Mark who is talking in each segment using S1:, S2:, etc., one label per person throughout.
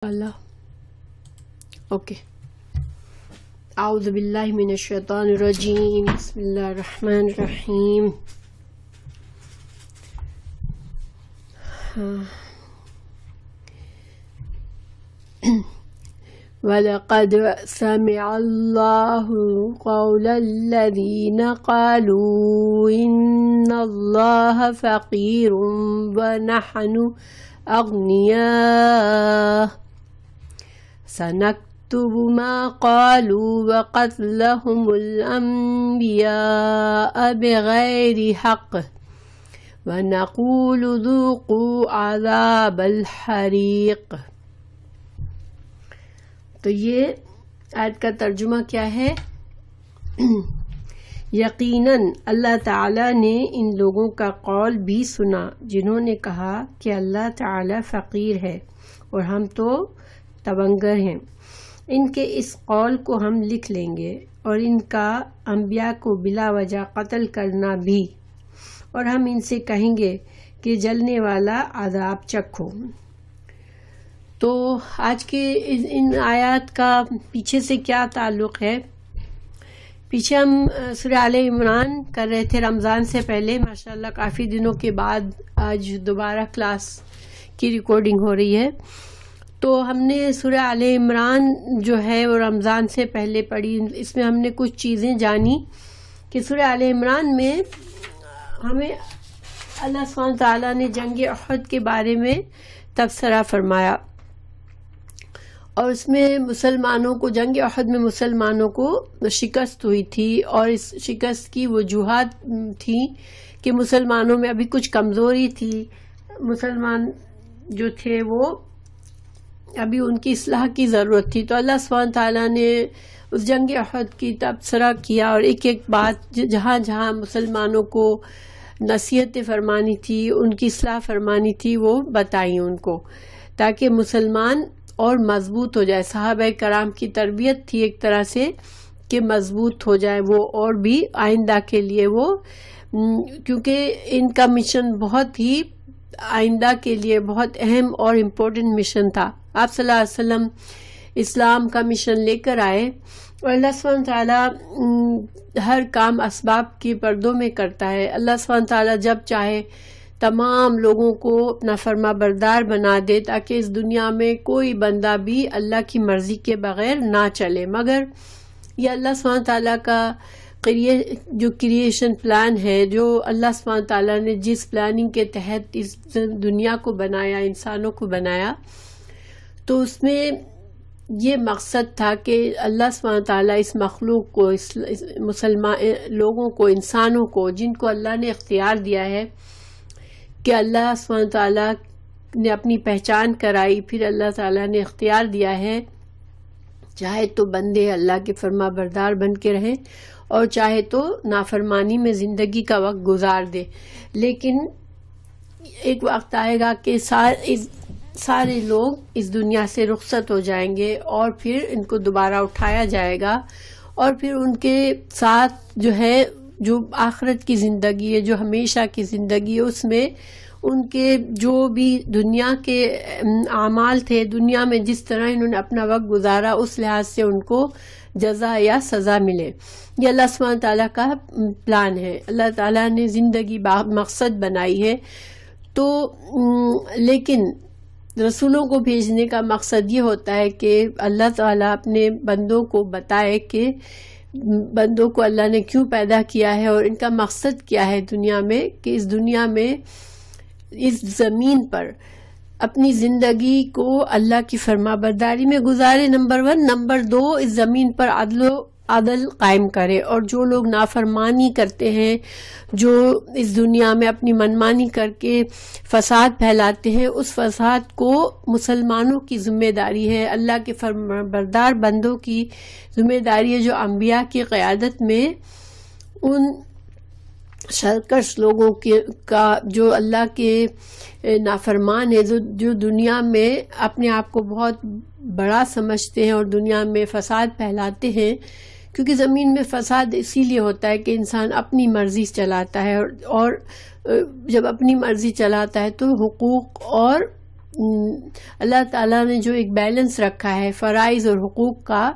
S1: Allah. Okay. A'udhu billahi minash shaitanir rajim. Bismillahir rahmanir rahim. وَلَقَدْ سَمِعَ اللَّهُ قَوْلَ الَّذِينَ قَالُوا إِنَّ اللَّهَ فَقِيرٌ وَنَحْنُ أَغْنِيَاءُ سَنَكْتُبُ مَا قَالُوا وَقَتْلَهُمُ الْأَنْبِيَاءَ بِغَيْرِ حَقٍّ وَنَقُولُ ذُوقُوا عَذَابَ الْحَرِيقِ۔ تو یہ آیت کا ترجمہ کیا ہے؟ یقیناً اللہ تعالیٰ نے ان لوگوں کا قول بھی سنا جنہوں نے کہا کہ اللہ تعالیٰ فقیر ہے اور ہم تو تونگر ہیں۔ ان کے اس قول کو ہم لکھ لیں گے اور ان کا انبیاء کو بلا وجہ قتل کرنا بھی، اور ہم ان سے کہیں گے کہ جلنے والا عذاب چکھو۔ تو آج کے ان آیات کا پیچھے سے کیا تعلق ہے؟ پیچھے ہم سورہ آل عمران کر رہے تھے رمضان سے پہلے، ماشاءاللہ کافی دنوں کے بعد آج دوبارہ کلاس کی ریکارڈنگ ہو رہی ہے۔ تو ہم نے سورہ آل عمران جو ہے وہ رمضان سے پہلے پڑھی۔ اس میں ہم نے کچھ چیزیں جانی کہ سورہ آل عمران میں ہمیں اللہ سبحانہ تعالیٰ نے جنگ احد کے بارے میں تبصرہ فرمایا، اور اس میں مسلمانوں کو جنگ احد میں مسلمانوں کو شکست ہوئی تھی، اور اس شکست کی وجوہات تھی کہ مسلمانوں میں ابھی کچھ کمزوری تھی، مسلمان جو تھے وہ ابھی ان کی اصلاح کی ضرورت تھی۔ تو اللہ سبحانہ تعالیٰ نے اس جنگ احد کی تبصرہ کیا اور ایک ایک بات جہاں جہاں مسلمانوں کو نصیحت فرمانی تھی، ان کی اصلاح فرمانی تھی، وہ بتائی ان کو، تاکہ مسلمان اور مضبوط ہو جائے۔ صحابہ کرام کی تربیت تھی ایک طرح سے کہ مضبوط ہو جائے وہ، اور بھی آئندہ کے لیے وہ، کیونکہ ان کا مشن بہت ہی آئندہ کے لیے بہت اہم اور امپورٹنٹ مشن تھا۔ آپ صلی اللہ علیہ وسلم اسلام کا مشن لے کر آئے، اور اللہ سبحانہ تعالیٰ ہر کام اسباب کی پردوں میں کرتا ہے۔ اللہ سبحانہ تعالیٰ جب چاہے تمام لوگوں کو اپنا فرما بردار بنا دے، تاکہ اس دنیا میں کوئی بندہ بھی اللہ کی مرضی کے بغیر نہ چلے، مگر یہ اللہ سبحانہ تعالیٰ کا جو کریشن پلان ہے، جو اللہ سبحانہ تعالیٰ نے جس پلاننگ کے تحت اس دنیا کو بنایا، انسانوں کو بنایا، تو اس میں یہ مقصد تھا کہ اللہ سبحانہ تعالیٰ اس مخلوق کو، اس مسلمان لوگوں کو، انسانوں کو جن کو اللہ نے اختیار دیا ہے، کہ اللہ سبحانہ تعالیٰ نے اپنی پہچان کرائی، پھر اللہ تعالیٰ نے اختیار دیا ہے، چاہے تو بندے اللہ کے فرما بردار بن کے رہیں اور چاہے تو نافرمانی میں زندگی کا وقت گزار دے، لیکن ایک وقت آئے گا کہ سارے لوگ اس دنیا سے رخصت ہو جائیں گے، اور پھر ان کو دوبارہ اٹھایا جائے گا، اور پھر ان کے ساتھ جو ہے جو آخرت کی زندگی ہے، جو ہمیشہ کی زندگی ہے، اس میں ان کے جو بھی دنیا کے اعمال تھے، دنیا میں جس طرح انہوں نے اپنا وقت گزارا، اس لحاظ سے ان کو جزا یا سزا ملے۔ یہ اللہ سبحانہ تعالیٰ کا پلان ہے۔ اللہ تعالیٰ نے زندگی مقصد بنائی ہے، تو لیکن رسولوں کو بھیجنے کا مقصد یہ ہوتا ہے کہ اللہ تعالیٰ اپنے بندوں کو بتائے کہ بندوں کو اللہ نے کیوں پیدا کیا ہے اور ان کا مقصد کیا ہے دنیا میں، کہ اس دنیا میں اس زمین پر اپنی زندگی کو اللہ کی فرما برداری میں گزارے، نمبر 1، نمبر 2 اس زمین پر عدل قائم کرے، اور جو لوگ نافرمانی کرتے ہیں، جو اس دنیا میں اپنی منمانی کر کے فساد پھیلاتے ہیں، اس فساد کو مسلمانوں کی ذمہ داری ہے، اللہ کے فرمانبردار بندوں کی ذمہ داری ہے، جو انبیاء کی قیادت میں ان سرکش لوگوں کا جو اللہ کے نافرمان ہے، جو دنیا میں اپنے آپ کو بہت بڑا سمجھتے ہیں اور دنیا میں فساد پھیلاتے ہیں، کیونکہ زمین میں فساد اسی لیے ہوتا ہے کہ انسان اپنی مرضی چلاتا ہے، اور جب اپنی مرضی چلاتا ہے تو حقوق اور اللہ تعالیٰ نے جو ایک بیلنس رکھا ہے فرائض اور حقوق کا،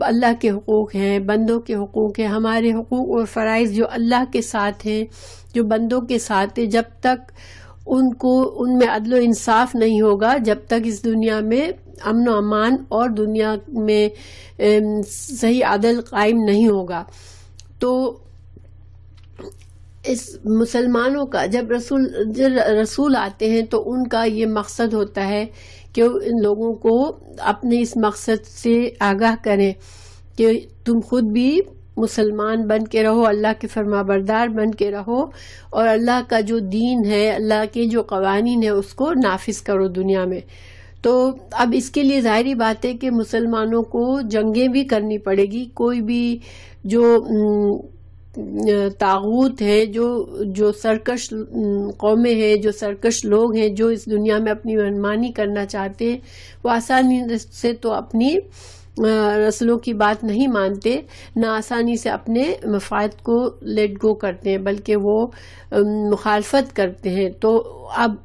S1: اللہ کے حقوق ہیں، بندوں کے حقوق ہیں، ہمارے حقوق اور فرائض جو اللہ کے ساتھ ہیں، جو بندوں کے ساتھ ہیں، جب تک ان میں عدل و انصاف نہیں ہوگا، جب تک اس دنیا میں امن و امان اور دنیا میں صحیح عدل قائم نہیں ہوگا۔ تو اس مسلمانوں کا جب رسول آتے ہیں تو ان کا یہ مقصد ہوتا ہے کہ ان لوگوں کو اپنے اس مقصد سے آگاہ کریں کہ تم خود بھی مسلمان بن کے رہو، اللہ کے فرما بردار بن کے رہو، اور اللہ کا جو دین ہے، اللہ کے جو قوانین ہیں اس کو نافذ کرو دنیا میں۔ تو اب اس کے لیے ظاہری بات ہے کہ مسلمانوں کو جنگیں بھی کرنی پڑے گی۔ کوئی بھی جو طاغوت ہے، جو سرکش قومیں ہیں، جو سرکش لوگ ہیں، جو اس دنیا میں اپنی منمانی کرنا چاہتے ہیں، وہ آسانی سے تو اپنی رسولوں کی بات نہیں مانتے، نہ آسانی سے اپنے مفاد کو لیٹ گو کرتے ہیں، بلکہ وہ مخالفت کرتے ہیں۔ تو اب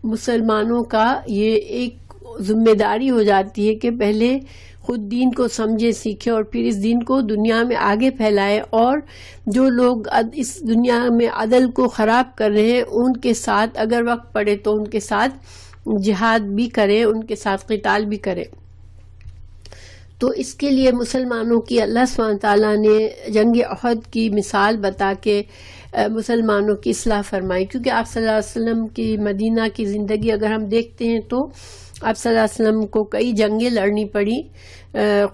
S1: مسلمانوں کا یہ ایک ذمہ داری ہو جاتی ہے کہ پہلے خود دین کو سمجھے، سیکھے، اور پھر اس دین کو دنیا میں آگے پھیلائے، اور جو لوگ اس دنیا میں عدل کو خراب کر رہے ہیں ان کے ساتھ اگر وقت پڑے تو ان کے ساتھ جہاد بھی کرے، ان کے ساتھ قتال بھی کرے۔ تو اس کے لیے مسلمانوں کی اللہ سبحانہ تعالیٰ نے جنگ احد کی مثال بتا کے مسلمانوں کی اصلاح فرمائی، کیونکہ آپ صلی اللہ علیہ وسلم کی مدینہ کی زندگی اگر ہم دیکھتے ہیں تو آپ صلی اللہ علیہ وسلم کو کئی جنگیں لڑنی پڑی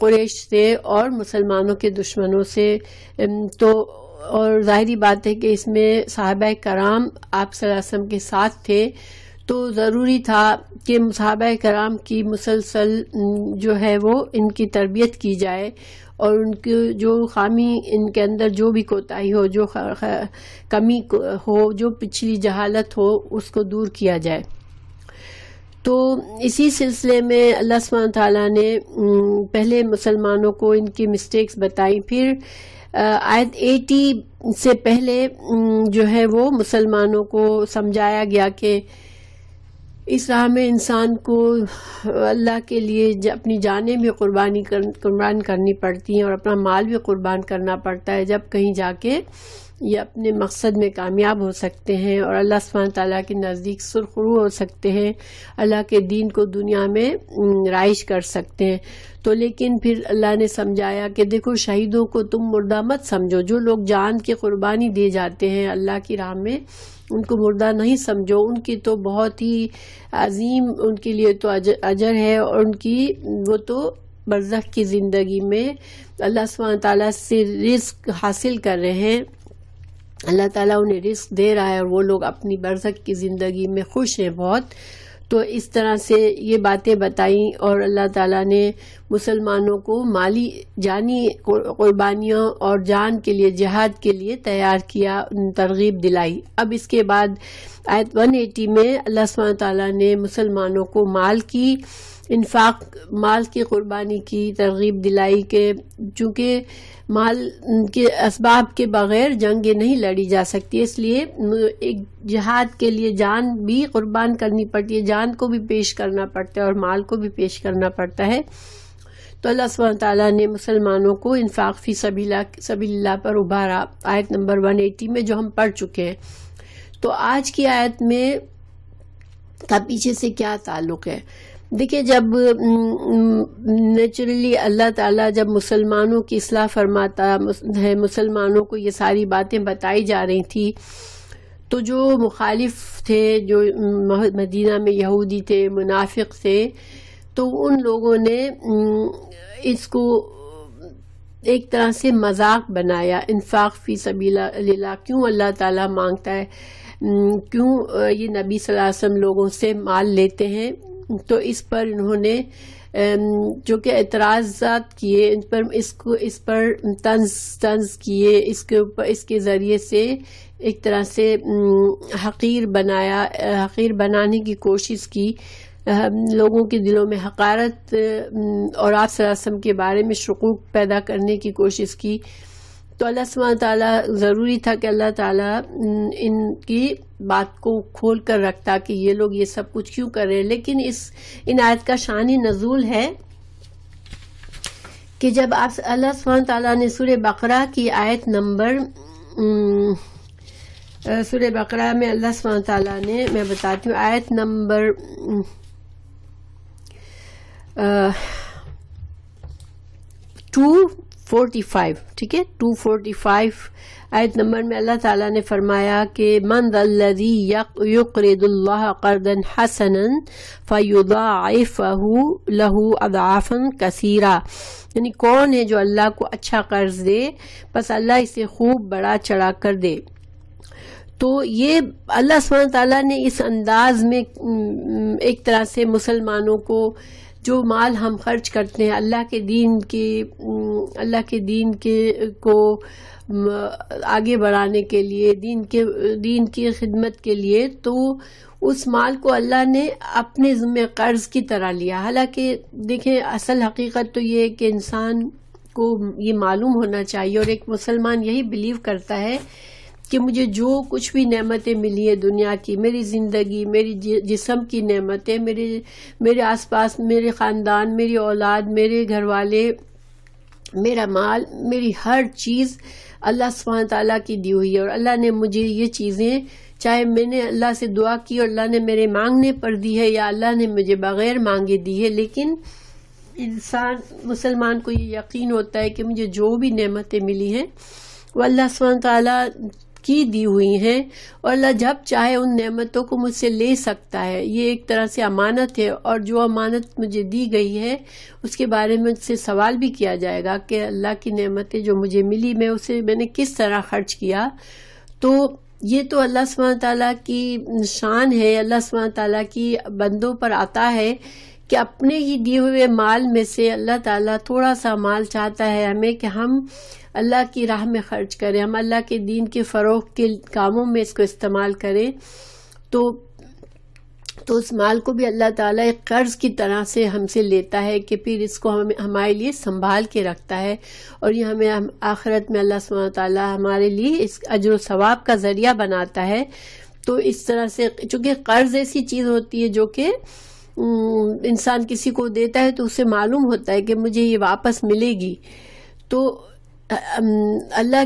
S1: قریش سے اور مسلمانوں کے دشمنوں سے۔ تو اور ظاہری بات ہے کہ اس میں صحابہ کرام آپ صلی اللہ علیہ وسلم کے ساتھ تھے، تو ضروری تھا کہ صحابہ کرام کی مسلسل جو ہے وہ ان کی تربیت کی جائے، اور ان کی جو خامی، ان کے اندر جو بھی کوتاہی ہو، جو کمی ہو، جو پچھلی جہالت ہو، اس کو دور کیا جائے۔ تو اسی سلسلے میں اللہ سبحانہ تعالیٰ نے پہلے مسلمانوں کو ان کی مسٹیکس بتائی، پھر آیت 80 سے پہلے جو ہے وہ مسلمانوں کو سمجھایا گیا کہ اس راہ میں انسان کو اللہ کے لیے اپنی جانیں بھی قربان کرنی پڑتی ہیں اور اپنا مال بھی قربان کرنا پڑتا ہے، جب کہیں جا کے یہ اپنے مقصد میں کامیاب ہو سکتے ہیں اور اللہ سبحانہ تعالیٰ کے نزدیک سرخرو ہو سکتے ہیں، اللہ کے دین کو دنیا میں رائج کر سکتے ہیں۔ تو لیکن پھر اللہ نے سمجھایا کہ دیکھو شہیدوں کو تم مردہ مت سمجھو، جو لوگ جان کی قربانی دے جاتے ہیں اللہ کی راہ میں ان کو مردہ نہیں سمجھو، ان کی تو بہت ہی عظیم ان کے لیے تو اجر ہے، اور ان کی وہ تو برزخ کی زندگی میں اللہ سبحانہ تعالیٰ سے رزق حاصل کر رہے ہیں، اللہ تعالیٰ انہیں رزق دے رہا ہے، اور وہ لوگ اپنی برزخ کی زندگی میں خوش ہیں بہت۔ تو اس طرح سے یہ باتیں بتائیں، اور اللہ تعالیٰ نے مسلمانوں کو مالی جانی قربانیوں اور جان کے لیے، جہاد کے لیے تیار کیا، ترغیب دلائی۔ اب اس کے بعد آیت 180 میں اللہ سبحانہ تعالیٰ نے مسلمانوں کو مال کی انفاق، مال کی قربانی کی ترغیب دلائی کہ چونکہ مال کے اسباب کے بغیر جنگیں نہیں لڑی جا سکتی، اس لیے ایک جہاد کے لیے جان بھی قربان کرنی پڑتی ہے، جان کو بھی پیش کرنا پڑتا ہے اور مال کو بھی پیش کرنا پڑتا ہے۔ تو اللہ سبحانہ تعالیٰ نے مسلمانوں کو انفاق فی سبیل اللہ پر ابھارا، آیت نمبر 180 میں جو ہم پڑھ چکے ہیں۔ تو آج کی آیت میں کا پیچھے سے کیا تعلق ہے؟ دیکھیں، جب نیچرلی اللہ تعالیٰ جب مسلمانوں کی اصلاح فرماتا ہے، مسلمانوں کو یہ ساری باتیں بتائی جا رہی تھی، تو جو مخالف تھے، جو مدینہ میں یہودی تھے، منافق تھے، تو ان لوگوں نے اس کو ایک طرح سے مذاق بنایا۔ انفاق فی سبیل اللہ کیوں اللہ تعالیٰ مانگتا ہے، کیوں یہ نبی صلی اللہ علیہ وسلم لوگوں سے مال لیتے ہیں؟ تو اس پر انہوں نے جو کہ اعتراضات کیے، اس پر طنز کیے، اس کے ذریعے سے ایک طرح سے حقیر بنانے کی کوشش کی، لوگوں کے دلوں میں حقارت اور آپ صلی اللہ علیہ وسلم کے بارے میں شکوک پیدا کرنے کی کوشش کی۔ تو اللہ سبحانہ تعالیٰ ضروری تھا کہ اللہ تعالیٰ ان کی بات کو کھول کر رکھتا کہ یہ لوگ یہ سب کچھ کیوں کر رہے ہیں. لیکن ان آیت کا شان نزول ہے کہ جب اللہ سبحانہ تعالیٰ نے سورہ بقرہ کی آیت نمبر سورہ بقرہ میں اللہ سبحانہ تعالیٰ نے، میں بتاتی ہوں، آیت نمبر 245، ٹھیک ہے، 245 آیت نمبر میں اللہ تعالیٰ نے فرمایا کہ من ذا الذی یقرض اللہ قرضا حسنا فیضاعفہ لہ اضعافا کثیرا، یعنی کون ہے جو اللہ کو اچھا قرض دے بس اللہ اسے خوب بڑا چڑھا کر دے. تو یہ اللہ سبحانہ تعالیٰ نے اس انداز میں ایک طرح سے مسلمانوں کو جو مال ہم خرچ کرتے ہیں اللہ کے دین کو آگے بڑھانے کے لیے، دین کی خدمت کے لیے، تو اس مال کو اللہ نے اپنے ذمہ قرض کی طرح لیا. حالانکہ دیکھیں اصل حقیقت تو یہ ہے کہ انسان کو یہ معلوم ہونا چاہیے، اور ایک مسلمان یہی بلیو کرتا ہے کہ مجھے جو کچھ بھی نعمتیں ملی ہیں دنیا کی، میری زندگی، میری جسم کی نعمتیں، میرے آس پاس میرے خاندان، میری اولاد، میرے گھر والے، میرا مال، میری ہر چیز اللہ سبحانہ تعالیٰ کی دی ہوئی ہے. اور اللہ نے مجھے یہ چیزیں، چاہے میں نے اللہ سے دعا کی اور اللہ نے میرے مانگنے پر دی ہے یا اللہ نے مجھے بغیر مانگے دی ہے، لیکن مسلمان کو یہ یقین ہوتا ہے کہ مجھے جو بھی نعمتیں ملی ہیں وہ اللہ سبحانہ تعالیٰ کی دی ہوئی ہیں، اور اللہ جب چاہے ان نعمتوں کو مجھ سے لے سکتا ہے. یہ ایک طرح سے امانت ہے، اور جو امانت مجھے دی گئی ہے اس کے بارے میں مجھ سے سوال بھی کیا جائے گا کہ اللہ کی نعمتیں جو مجھے ملی میں نے کس طرح خرچ کیا. تو یہ تو اللہ سبحانہ تعالیٰ کی شان ہے، اللہ سبحانہ تعالیٰ کی بندوں پر عطا ہے کہ اپنے ہی دیے ہوئے مال میں سے اللہ تعالیٰ تھوڑا سا مال چاہتا ہے ہمیں کہ ہم اللہ کی راہ میں خرچ کریں، ہم اللہ کے دین کے فروغ کے کاموں میں اس کو استعمال کریں. تو اس مال کو بھی اللہ تعالیٰ ایک قرض کی طرح سے ہم سے لیتا ہے کہ پھر اس کو ہمارے لیے سنبھال کے رکھتا ہے، اور یہ ہمیں آخرت میں اللہ سبحانہ تعالیٰ ہمارے لیے اس اجر و ثواب کا ذریعہ بناتا ہے. تو اس طرح سے چونکہ قرض ایسی چیز ہوتی ہے جو کہ انسان کسی کو دیتا ہے تو اسے معلوم ہوتا ہے کہ مجھے یہ واپس ملے گی. تو اللہ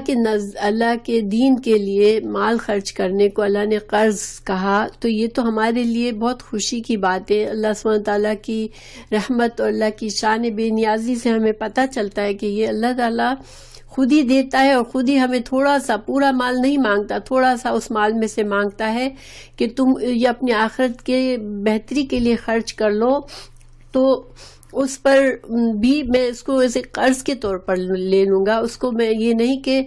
S1: کے دین کے لیے مال خرچ کرنے کو اللہ نے قرض کہا، تو یہ تو ہمارے لیے بہت خوشی کی بات ہے. اللہ سبحانہ تعالیٰ کی رحمت اور اللہ کی شان بے نیازی سے ہمیں پتہ چلتا ہے کہ یہ اللہ تعالیٰ خود ہی دیتا ہے، اور خود ہی ہمیں تھوڑا سا، پورا مال نہیں مانگتا، تھوڑا سا اس مال میں سے مانگتا ہے کہ تم یہ اپنی آخرت کے بہتری کے لیے خرچ کر لو. تو اس پر بھی میں اس کو ایسے قرض کے طور پر لے لوں گا. اس کو میں یہ نہیں کہ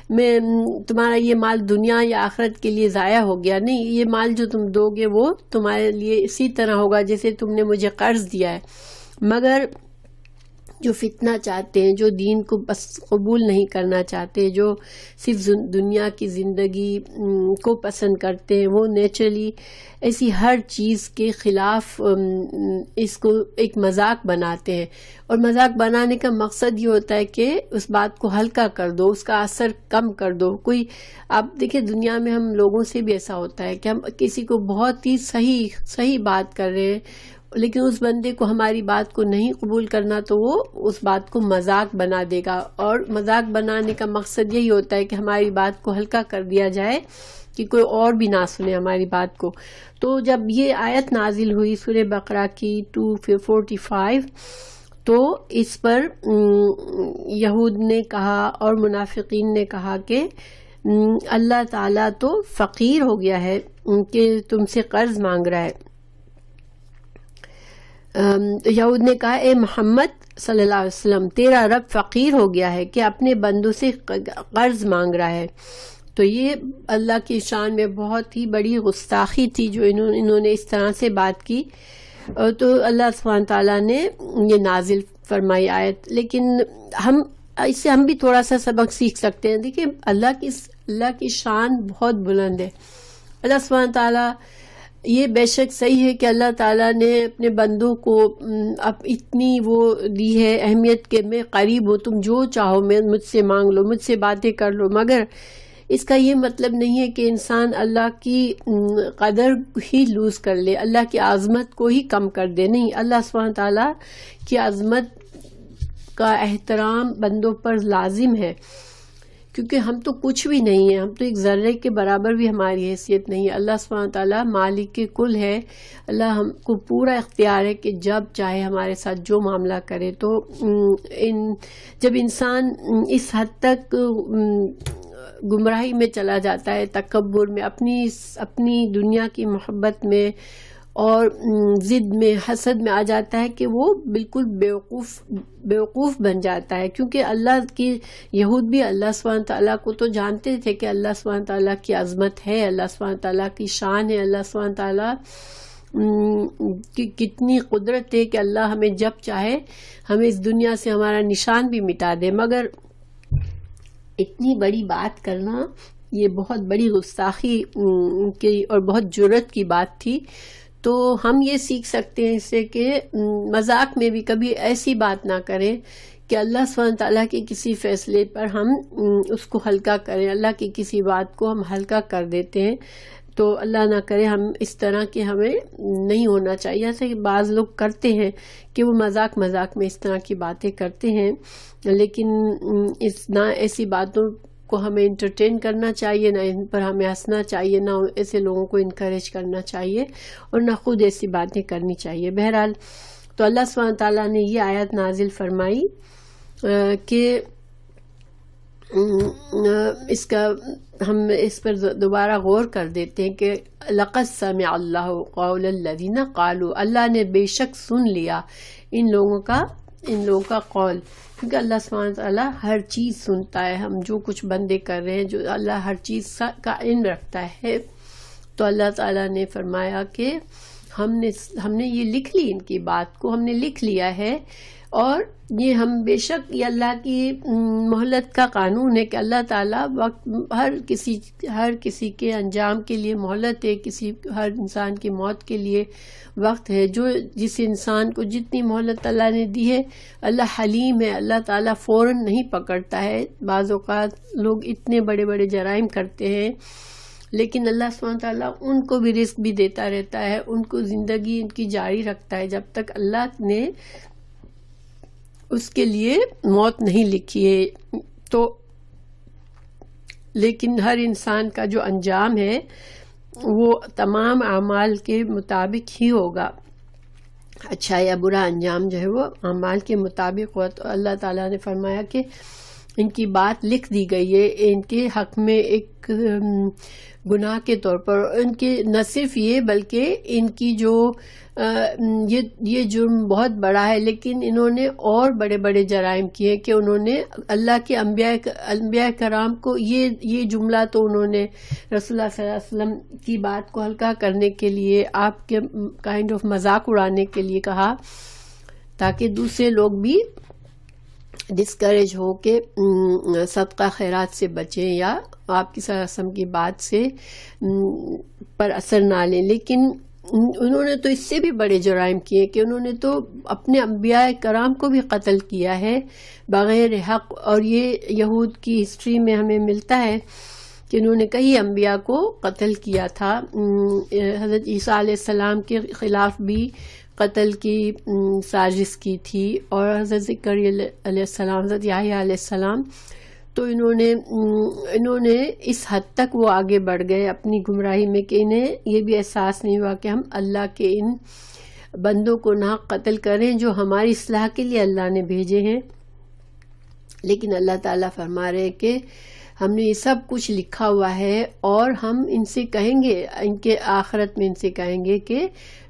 S1: میں تمہارا یہ مال دنیا یا آخرت کے لیے ضائع ہو گیا، نہیں، یہ مال جو تم دو گے وہ تمہارے لیے اسی طرح ہوگا جیسے تم نے مجھے قرض دیا ہے. مگر جو فتنہ چاہتے ہیں، جو دین کو بس قبول نہیں کرنا چاہتے، جو صرف دنیا کی زندگی کو پسند کرتے ہیں، وہ نیچرلی ایسی ہر چیز کے خلاف اس کو ایک مذاق بناتے ہیں. اور مذاق بنانے کا مقصد یہ ہوتا ہے کہ اس بات کو ہلکا کر دو، اس کا اثر کم کر دو. آپ دیکھیں دنیا میں ہم لوگوں سے بھی ایسا ہوتا ہے کہ ہم کسی کو بہت ہی صحیح بات کر رہے ہیں، لیکن اس بندے کو ہماری بات کو نہیں قبول کرنا تو وہ اس بات کو مذاق بنا دے گا. اور مذاق بنانے کا مقصد یہی ہوتا ہے کہ ہماری بات کو ہلکا کر دیا جائے کہ کوئی اور بھی نہ سنے ہماری بات کو. تو جب یہ آیت نازل ہوئی سورہ بقرہ کی 245، تو اس پر یہود نے کہا اور منافقین نے کہا کہ اللہ تعالیٰ تو فقیر ہو گیا ہے کہ تم سے قرض مانگ رہا ہے. یہود نے کہا اے محمد صلی اللہ علیہ وسلم، تیرا رب فقیر ہو گیا ہے کہ اپنے بندوں سے قرض مانگ رہا ہے. تو یہ اللہ کی شان میں بہت ہی بڑی گستاخی تھی جو انہوں نے اس طرح سے بات کی. تو اللہ سبحانہ تعالیٰ نے یہ نازل فرمائی آیت. لیکن اس سے ہم بھی تھوڑا سا سبق سیکھ سکتے ہیں. دیکھیں اللہ کی شان بہت بلند ہے. اللہ سبحانہ تعالیٰ یہ بے شک صحیح ہے کہ اللہ تعالیٰ نے اپنے بندوں کو اب اتنی وہ دی ہے اہمیت کہ میں قریب ہوں، تم جو چاہو میں مجھ سے مانگ لو، مجھ سے باتیں کر لو، مگر اس کا یہ مطلب نہیں ہے کہ انسان اللہ کی قدر ہی لوز کر لے، اللہ کی عظمت کو ہی کم کر دے. نہیں، اللہ سبحانہ تعالیٰ کی عظمت کا احترام بندوں پر لازم ہے، کیونکہ ہم تو کچھ بھی نہیں ہیں، ہم تو ایک ذرے کے برابر بھی ہماری حیثیت نہیں ہے. اللہ سبحانہ تعالیٰ مالک کل ہے. اللہ ہم کو پورا اختیار ہے کہ جب چاہے ہمارے ساتھ جو معاملہ کرے. تو جب انسان اس حد تک گمراہی میں چلا جاتا ہے، تکبر میں، اپنی دنیا کی محبت میں اور ضد میں، حسد میں آ جاتا ہے کہ وہ بالکل بیوقوف بن جاتا ہے. کیونکہ اللہ کی یہود بھی اللہ سبحانہ تعالیٰ کو تو جانتے تھے کہ اللہ سبحانہ تعالیٰ کی عظمت ہے، اللہ سبحانہ تعالیٰ کی شان ہے، اللہ سبحانہ تعالیٰ کی کتنی قدرت ہے کہ اللہ ہمیں جب چاہے ہمیں اس دنیا سے ہمارا نشان بھی مٹا دے. مگر اتنی بڑی بات کرنا یہ بہت بڑی گستاخی کی اور بہت جرأت کی بات تھی. تو ہم یہ سیکھ سکتے ہیں اس سے کہ مذاق میں بھی کبھی ایسی بات نہ کریں کہ اللہ سبحانہ تعالیٰ کے کسی فیصلے پر ہم اس کو ہلکا کریں، اللہ کی کسی بات کو ہم ہلکا کر دیتے ہیں. تو اللہ نہ کرے ہم اس طرح کے ہمیں نہیں ہونا چاہیے. ایسے کہ بعض لوگ کرتے ہیں کہ وہ مذاق میں اس طرح کی باتیں کرتے ہیں، لیکن نہ ایسی باتوں کو ہمیں انٹرٹین کرنا چاہیے، نہ ان پر ہمیں ہنسنا چاہیے، نہ ایسے لوگوں کو انکریج کرنا چاہیے، اور نہ خود ایسی باتیں کرنی چاہیے. بہرحال تو اللہ سبحانہ تعالیٰ نے یہ آیت نازل فرمائی کہ ہم اس پر دوبارہ غور کر دیتے ہیں کہ لَقَدْ سَمِعَ اللَّهُ قَوْلَ الَّذِينَ قَالُوا، اللہ نے بے شک سن لیا ان لوگوں کا قول. کیونکہ اللہ سبحانہ تعالیٰ ہر چیز سنتا ہے، ہم جو کچھ بندے کر رہے ہیں، جو اللہ ہر چیز کا علم رکھتا ہے. تو اللہ تعالیٰ نے فرمایا کہ ہم نے یہ لکھ لی، ان کی بات کو ہم نے لکھ لیا ہے، اور یہ ہم بے شک یہ اللہ کی مہلت کا قانون ہے کہ اللہ تعالیٰ وقت ہر کسی کے انجام کے لیے مہلت ہے، ہر انسان کی موت کے لیے وقت ہے. جس انسان کو جتنی مہلت اللہ نے دی ہے، اللہ حلیم ہے، اللہ تعالیٰ فوراً نہیں پکڑتا ہے. بعض اوقات لوگ اتنے بڑے بڑے جرائم کرتے ہیں، لیکن اللہ سبحانہ تعالیٰ ان کو بھی رزق بھی دیتا رہتا ہے، ان کو زندگی ان کی جاری رکھتا ہے جب تک اللہ نے اس کے لیے موت نہیں لکھی ہے. تو لیکن ہر انسان کا جو انجام ہے وہ تمام اعمال کے مطابق ہی ہوگا، اچھا یا برا انجام جو ہے وہ اعمال کے مطابق ہوا. تو اللہ تعالیٰ نے فرمایا کہ ان کی بات لکھ دی گئی ہے ان کے حق میں ایک گناہ کے طور پر. ان کے نہ صرف یہ بلکہ ان کی جو یہ جرم بہت بڑا ہے، لیکن انہوں نے اور بڑے بڑے جرائم کیے کہ انہوں نے اللہ کے انبیاء کرام کو یہ جملہ تو انہوں نے رسول اللہ صلی اللہ علیہ وسلم کی بات کو ہلکا کرنے کے لیے، آپ کے کائنڈ آف مذاق اڑانے کے لیے کہا، تاکہ دوسرے لوگ بھی ڈسکریج ہو کے صدقہ خیرات سے بچیں یا آپ کی صلی اللہ علیہ وسلم کی بات سے پر اثر نہ لیں. لیکن انہوں نے تو اس سے بھی بڑے جرائم کیے کہ انہوں نے تو اپنے انبیاء کرام کو بھی قتل کیا ہے بغیر حق. اور یہ یہود کی ہسٹری میں ہمیں ملتا ہے کہ انہوں نے کئی انبیاء کو قتل کیا تھا. حضرت عیسیٰ علیہ السلام کے خلاف بھی قتل کی سازش کی تھی، اور حضرت زکریا علیہ السلام، حضرت یحییٰ علیہ السلام. تو انہوں نے اس حد تک وہ آگے بڑھ گئے اپنی گمراہی میں کہ انہیں یہ بھی احساس نہیں ہوا کہ ہم اللہ کے ان بندوں کو نہ قتل کریں جو ہماری اصلاح کے لیے اللہ نے بھیجے ہیں. لیکن اللہ تعالیٰ فرما رہے کہ ہم نے یہ سب کچھ لکھا ہوا ہے، اور ہم ان سے کہیں گے، ان کے آخرت میں ان سے کہیں گے کہ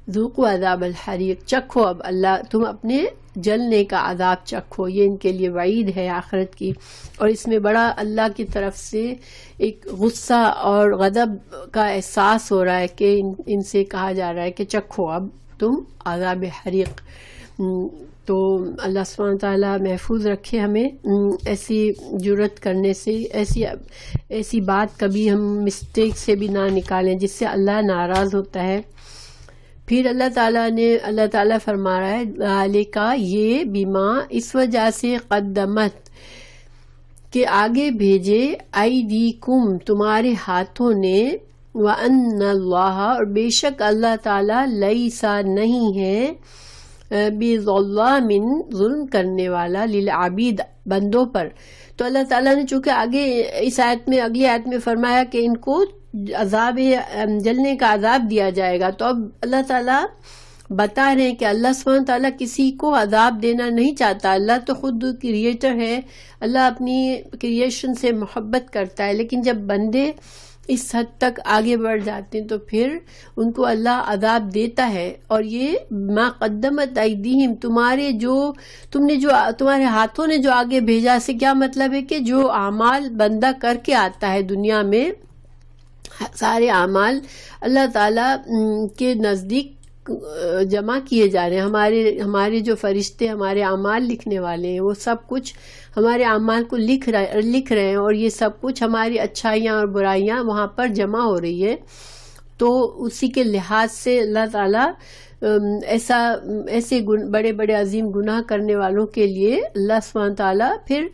S1: ذوقوا عذاب الحریق، چکھو اب اللہ تم اپنے جلنے کا عذاب چکھو. یہ ان کے لیے وعید ہے آخرت کی، اور اس میں بڑا اللہ کی طرف سے ایک غصہ اور غضب کا احساس ہو رہا ہے کہ ان سے کہا جا رہا ہے کہ چکھو اب تم عذاب حریق. تو اللہ سبحانہ تعالیٰ محفوظ رکھے ہمیں ایسی جرأت کرنے سے، ایسی بات کبھی ہم مسٹیک سے بھی نہ نکالیں جس سے اللہ ناراض ہوتا ہے. پھر اللہ تعالیٰ فرما رہا ہے ذالک یہ بما اس وجہ سے قدمت کہ آگے بھیجے ایدیکم تمہارے ہاتھوں نے وَأَنَّ اللَّهَ اور بے شک اللہ تعالیٰ لیسا نہیں ہے بِظَلَّامٍ ظلم کرنے والا للعبید بندوں پر. تو اللہ تعالیٰ نے چونکہ آگے اس آیت میں اگلی آیت میں فرمایا کہ ان کو عذاب جلنے کا عذاب دیا جائے گا، تو اب اللہ تعالیٰ بتا رہے ہیں کہ اللہ سبحانہ وتعالیٰ کسی کو عذاب دینا نہیں چاہتا. اللہ تو خود کریٹر ہے، اللہ اپنی کریشن سے محبت کرتا ہے، لیکن جب بندے اس حد تک آگے بڑھ جاتے ہیں تو پھر ان کو اللہ عذاب دیتا ہے. اور یہ ما قدمت ایدیہم تمہارے ہاتھوں نے جو آگے بھیجا، سے کیا مطلب ہے کہ جو اعمال بندہ کر کے آتا ہے دنیا میں، سارے اعمال اللہ تعالیٰ کے نزدیک جمع کیے جا رہے ہیں. ہمارے جو فرشتے ہمارے اعمال لکھنے والے ہیں وہ سب کچھ ہمارے اعمال کو لکھ رہے ہیں، اور یہ سب کچھ ہماری اچھائیاں اور برائیاں وہاں پر جمع ہو رہی ہے. تو اسی کے لحاظ سے اللہ تعالیٰ ایسے بڑے بڑے عظیم گناہ کرنے والوں کے لیے اللہ سبحانہ تعالیٰ پھر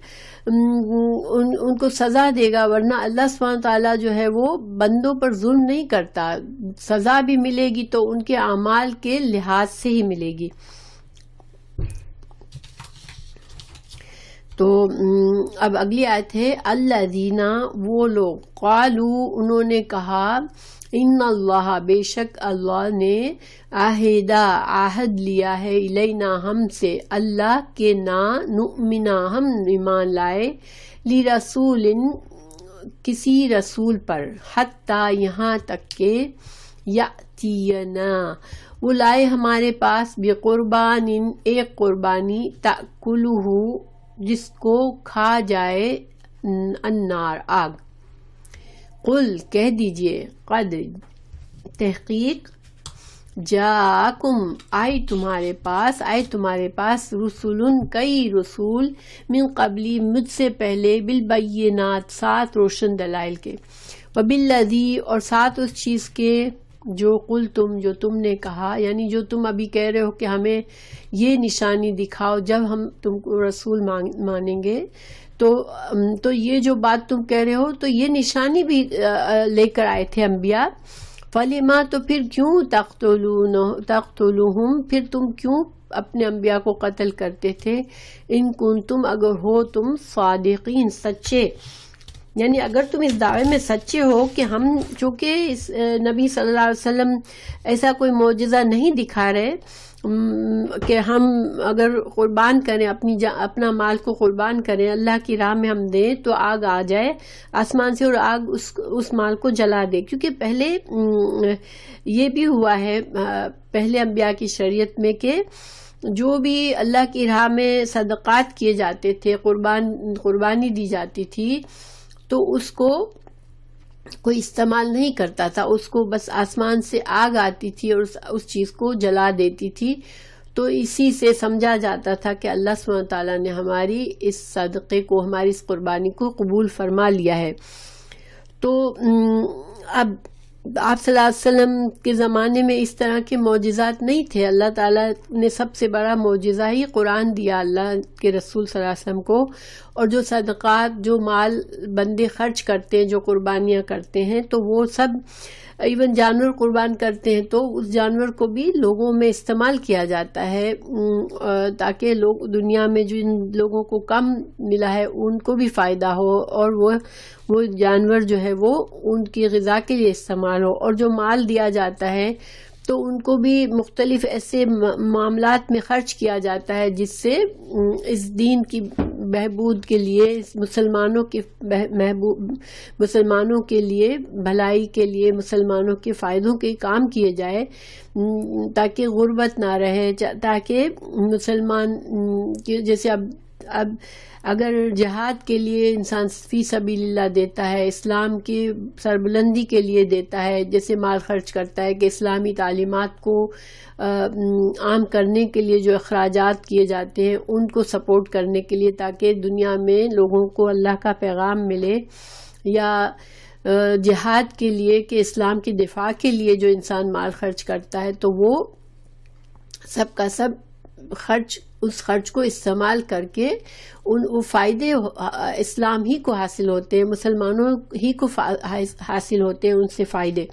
S1: ان کو سزا دے گا. ورنہ اللہ سبحانہ تعالیٰ جو ہے وہ بندوں پر ظلم نہیں کرتا، سزا بھی ملے گی تو ان کے اعمال کے لحاظ سے ہی ملے گی. تو اب اگلی آیت ہے الذین وہ لوگ قالو انہوں نے کہا ان اللہ بے شک اللہ نے عہد لیا ہے الینا ہم سے، اللہ کے نا نؤمنا ہم ایمان لائے لرسول کسی رسول پر، حتی یہاں تک کہ یأتینا وہ لائے ہمارے پاس بقربان ایک قربانی تأکلہ جس کو کھا جائے النار آگ. قل کہہ دیجئے قد تحقیق جاءکم آئے تمہارے پاس رسول کئی رسول من قبلی مجھ سے پہلے بالبینات سات روشن دلائل کے، وبالذی اور ساتھ اس چیز کے جو جو تم نے کہا، یعنی جو تم ابھی کہہ رہے ہو کہ ہمیں یہ نشانی دکھاؤ جب ہم تم کو رسول مانیں گے، تو یہ جو بات تم کہہ رہے ہو تو یہ نشانی بھی لے کر آئے تھے انبیاء. فلما تو پھر کیوں تقتلوہم پھر تم کیوں اپنے انبیاء کو قتل کرتے تھے، ان کنتم اگر ہو تم صادقین سچے، یعنی اگر تم اس دعوے میں سچے ہو کہ ہم چونکہ اس نبی صلی اللہ علیہ وسلم ایسا کوئی معجزہ نہیں دکھا رہے کہ ہم اگر قربان کریں اپنا مال کو قربان کریں اللہ کی راہ میں ہم دیں تو آگ آ جائے آسمان سے اور آگ اس مال کو جلا دے. کیونکہ پہلے یہ بھی ہوا ہے پہلے انبیاء کی شریعت میں کہ جو بھی اللہ کی راہ میں صدقات کیے جاتے تھے، قربانی دی جاتی تھی، تو اس کو کوئی استعمال نہیں کرتا تھا، اس کو بس آسمان سے آگ آتی تھی اور اس چیز کو جلا دیتی تھی. تو اسی سے سمجھا جاتا تھا کہ اللہ سبحانہ تعالیٰ نے ہماری اس صدقے کو، ہماری اس قربانی کو قبول فرما لیا ہے. تو اب آپ صلی اللہ علیہ وسلم کے زمانے میں اس طرح کے معجزات نہیں تھے. اللہ تعالیٰ نے سب سے بڑا معجزہ ہی قرآن دیا اللہ کے رسول صلی اللہ علیہ وسلم کو، اور جو صدقات، جو مال بندے خرچ کرتے ہیں، جو قربانیاں کرتے ہیں، تو وہ سب ایون جانور قربان کرتے ہیں تو اس جانور کو بھی لوگوں میں استعمال کیا جاتا ہے تاکہ لوگ دنیا میں جن لوگوں کو کم ملا ہے ان کو بھی فائدہ ہو، اور وہ جانور جو ہے وہ ان کی غذا کے لیے استعمال ہو. اور جو مال دیا جاتا ہے تو ان کو بھی مختلف ایسے معاملات میں خرچ کیا جاتا ہے جس سے اس دین کی بہبود کے لیے، مسلمانوں کے لیے بھلائی کے لیے، مسلمانوں کے فائدوں کے کام کیے جائے، تاکہ غربت نہ رہے، تاکہ مسلمان جیسے اب اگر جہاد کے لیے انسان فی سبیل اللہ دیتا ہے، اسلام کی سربلندی کے لیے دیتا ہے، جیسے مال خرچ کرتا ہے کہ اسلامی تعلیمات کو عام کرنے کے لیے جو اخراجات کیے جاتے ہیں ان کو سپورٹ کرنے کے لیے، تاکہ دنیا میں لوگوں کو اللہ کا پیغام ملے، یا جہاد کے لیے کہ اسلام کی دفاع کے لیے جو انسان مال خرچ کرتا ہے تو وہ سب کا سب اس خرچ کو استعمال کر کے وہ فائدے اسلام ہی کو حاصل ہوتے ہیں، مسلمانوں ہی کو حاصل ہوتے ہیں ان سے فائدے.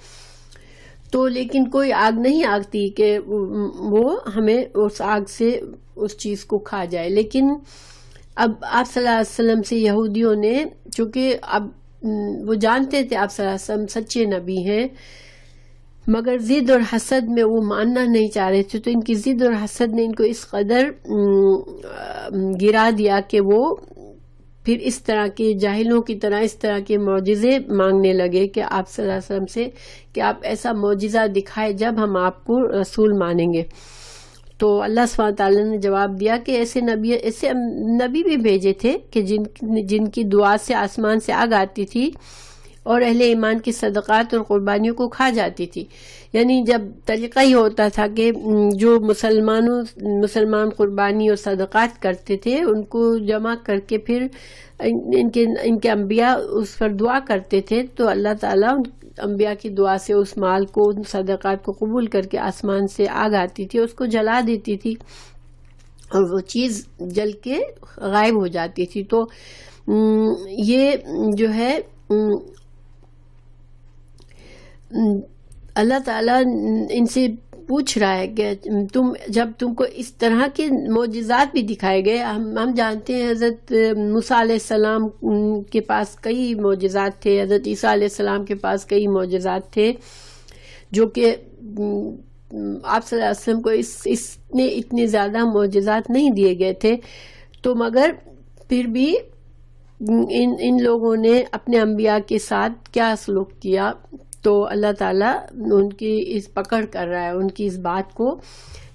S1: تو لیکن کوئی آگ نہیں آگتی کہ وہ ہمیں اس آگ سے اس چیز کو کھا جائے. لیکن اب آپ صلی اللہ علیہ وسلم سے یہودیوں نے، چونکہ اب وہ جانتے تھے آپ صلی اللہ علیہ وسلم سچے نبی ہیں، مگر ضد اور حسد میں وہ ماننا نہیں چاہ رہے تھے، تو ان کی ضد اور حسد نے ان کو اس قدر گرا دیا کہ وہ پھر اس طرح کے جاہلوں کی طرح اس طرح کے معجزے مانگنے لگے کہ آپ صلی اللہ علیہ وسلم سے کہ آپ ایسا معجزہ دکھائے جب ہم آپ کو رسول مانیں گے. تو اللہ سبحانہ تعالیٰ نے جواب دیا کہ ایسے نبی بھی بھیجے تھے کہ جن کی دعا سے آسمان سے آگ آتی تھی اور اہل ایمان کی صدقات اور قربانیوں کو کھا جاتی تھی. یعنی جب طریقہ ہی ہوتا تھا کہ جو مسلمان قربانی اور صدقات کرتے تھے ان کو جمع کر کے پھر ان کے انبیاء اس پر دعا کرتے تھے، تو اللہ تعالیٰ انبیاء کی دعا سے اس مال کو، ان صدقات کو قبول کر کے آسمان سے آگ آتی تھی، اس کو جلا دیتی تھی اور وہ چیز جل کے غائب ہو جاتی تھی. تو یہ جو ہے اللہ تعالیٰ ان سے پوچھ رہا ہے کہ جب تم کو اس طرح کے معجزات بھی دکھائے گئے. ہم جانتے ہیں حضرت موسیٰ علیہ السلام کے پاس کئی معجزات تھے، حضرت عیسیٰ علیہ السلام کے پاس کئی معجزات تھے، جو کہ آپ صلی اللہ علیہ وسلم کو اتنے زیادہ معجزات نہیں دیے گئے تھے. تو مگر پھر بھی ان لوگوں نے اپنے انبیاء کے ساتھ کیا سلوک کیا، تو اللہ تعالیٰ ان کی اس پکڑ کر رہا ہے ان کی اس بات کو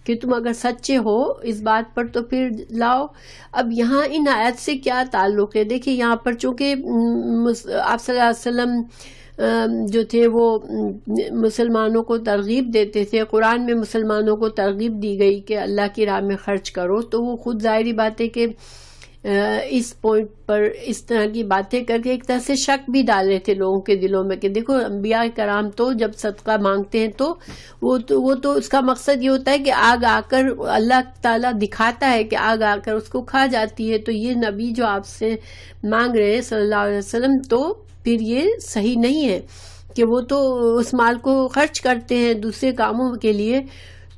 S1: کہ تم اگر سچے ہو اس بات پر تو پھر لاؤ. اب یہاں ان آیت سے کیا تعلق ہے؟ دیکھیں یہاں پر چونکہ آپ صلی اللہ علیہ وسلم جو تھے وہ مسلمانوں کو ترغیب دیتے تھے، قرآن میں مسلمانوں کو ترغیب دی گئی کہ اللہ کی راہ میں خرچ کرو، تو وہ خود ظاہری بات ہے کہ اس پوائنٹ پر اس طرح کی باتیں کر کے ایک طرح سے شک بھی ڈال رہے تھے لوگوں کے دلوں میں کہ دیکھو انبیاء کرام تو جب صدقہ مانگتے ہیں تو وہ تو اس کا مقصد یہ ہوتا ہے کہ آگ آ کر اللہ تعالیٰ دکھاتا ہے کہ آگ آ کر اس کو کھا جاتی ہے. تو یہ نبی جو آپ سے مانگ رہے ہیں صلی اللہ علیہ وسلم، تو پھر یہ صحیح نہیں ہے کہ وہ تو اس مال کو خرچ کرتے ہیں دوسرے کاموں کے لیے.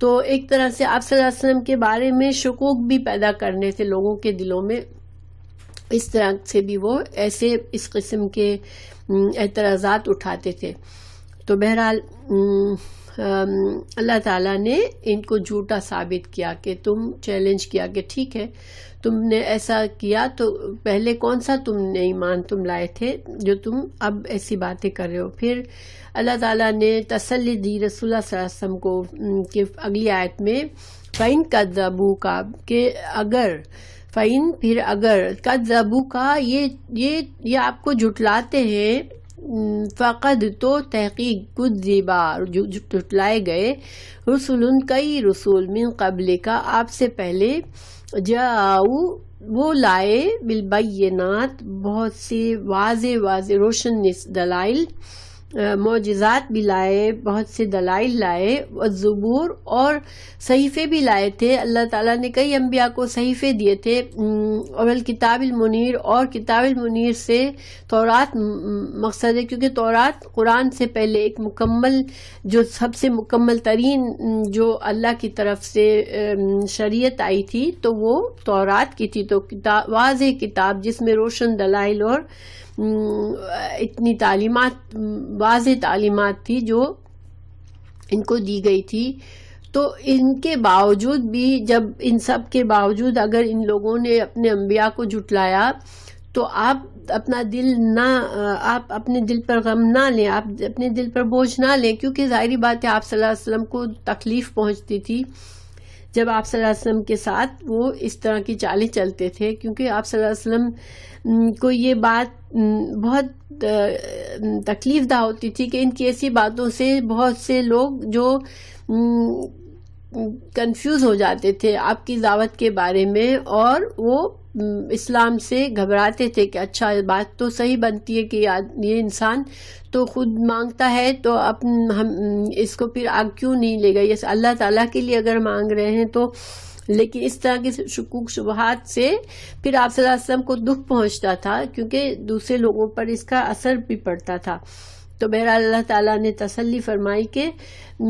S1: تو ایک طرح سے آپ صلی اللہ علیہ وسلم کے بارے میں شکوک بھی پیدا کرنے تھے لوگوں کے دلوں میں. اس طرح سے بھی وہ ایسے اس قسم کے اعتراضات اٹھاتے تھے. تو بہرحال اللہ تعالیٰ نے ان کو جھوٹا ثابت کیا کہ تم چیلنج کیا کہ ٹھیک ہے تم نے ایسا کیا، تو پہلے کون سا تم ایمان تم لائے تھے جو تم اب ایسی باتیں کر رہے ہو. پھر اللہ تعالیٰ نے تسلی دی رسول اللہ صلی اللہ علیہ وسلم کو کہ اگلی آیت میں فَإِن كَذَّبُوكَ کہ اگر كَذَّبُوكَ یہ آپ کو جھٹلاتے ہیں، فقد تو تحقیق کذبا جھٹلائے گئے، رسول کئی رسول من قبل کا آپ سے پہلے، جاؤ وہ لائے بالبینات بہت سی واضح روشن دلائل، معجزات بھی لائے، بہت سے دلائل لائے، والزبور اور صحیفے بھی لائے تھے. اللہ تعالیٰ نے کئی انبیاء کو صحیفے دیے تھے، اور الکتاب المنیر، اور کتاب المنیر سے تورات مقصد ہے کیونکہ تورات قرآن سے پہلے ایک مکمل، جو سب سے مکمل ترین جو اللہ کی طرف سے شریعت آئی تھی تو وہ تورات کی تھی. تو واضح کتاب جس میں روشن دلائل اور اتنی تعلیمات، واضح تعلیمات تھی جو ان کو دی گئی تھی. تو ان کے باوجود بھی، جب ان سب کے باوجود اگر ان لوگوں نے اپنے انبیاء کو جھٹلایا، تو آپ اپنے دل پر غم نہ لیں، آپ اپنے دل پر بوجھ نہ لیں، کیونکہ ظاہری بات ہے آپ صلی اللہ علیہ وسلم کو تکلیف پہنچتی تھی جب آپ صلی اللہ علیہ وسلم کے ساتھ وہ اس طرح کی چالیں چلتے تھے، کیونکہ آپ صلی اللہ علیہ وسلم کو یہ بات بہت تکلیف دہ ہوتی تھی کہ ان کی ایسی باتوں سے بہت سے لوگ جو کنفیوز ہو جاتے تھے آپ کی دعوت کے بارے میں، اور وہ اسلام سے گھبراتے تھے کہ اچھا بات تو صحیح بنتی ہے کہ یہ انسان تو خود مانگتا ہے تو ہم اس کو پھر آگ کیوں نہیں لے گا، یہ اللہ تعالیٰ کے لیے اگر مانگ رہے ہیں تو. لیکن اس طرح کے شکوک شبہات سے پھر آپ صلی اللہ علیہ وسلم کو دکھ پہنچتا تھا، کیونکہ دوسرے لوگوں پر اس کا اثر بھی پڑتا تھا. تو بہرحال اللہ تعالیٰ نے تسلی فرمائی کہ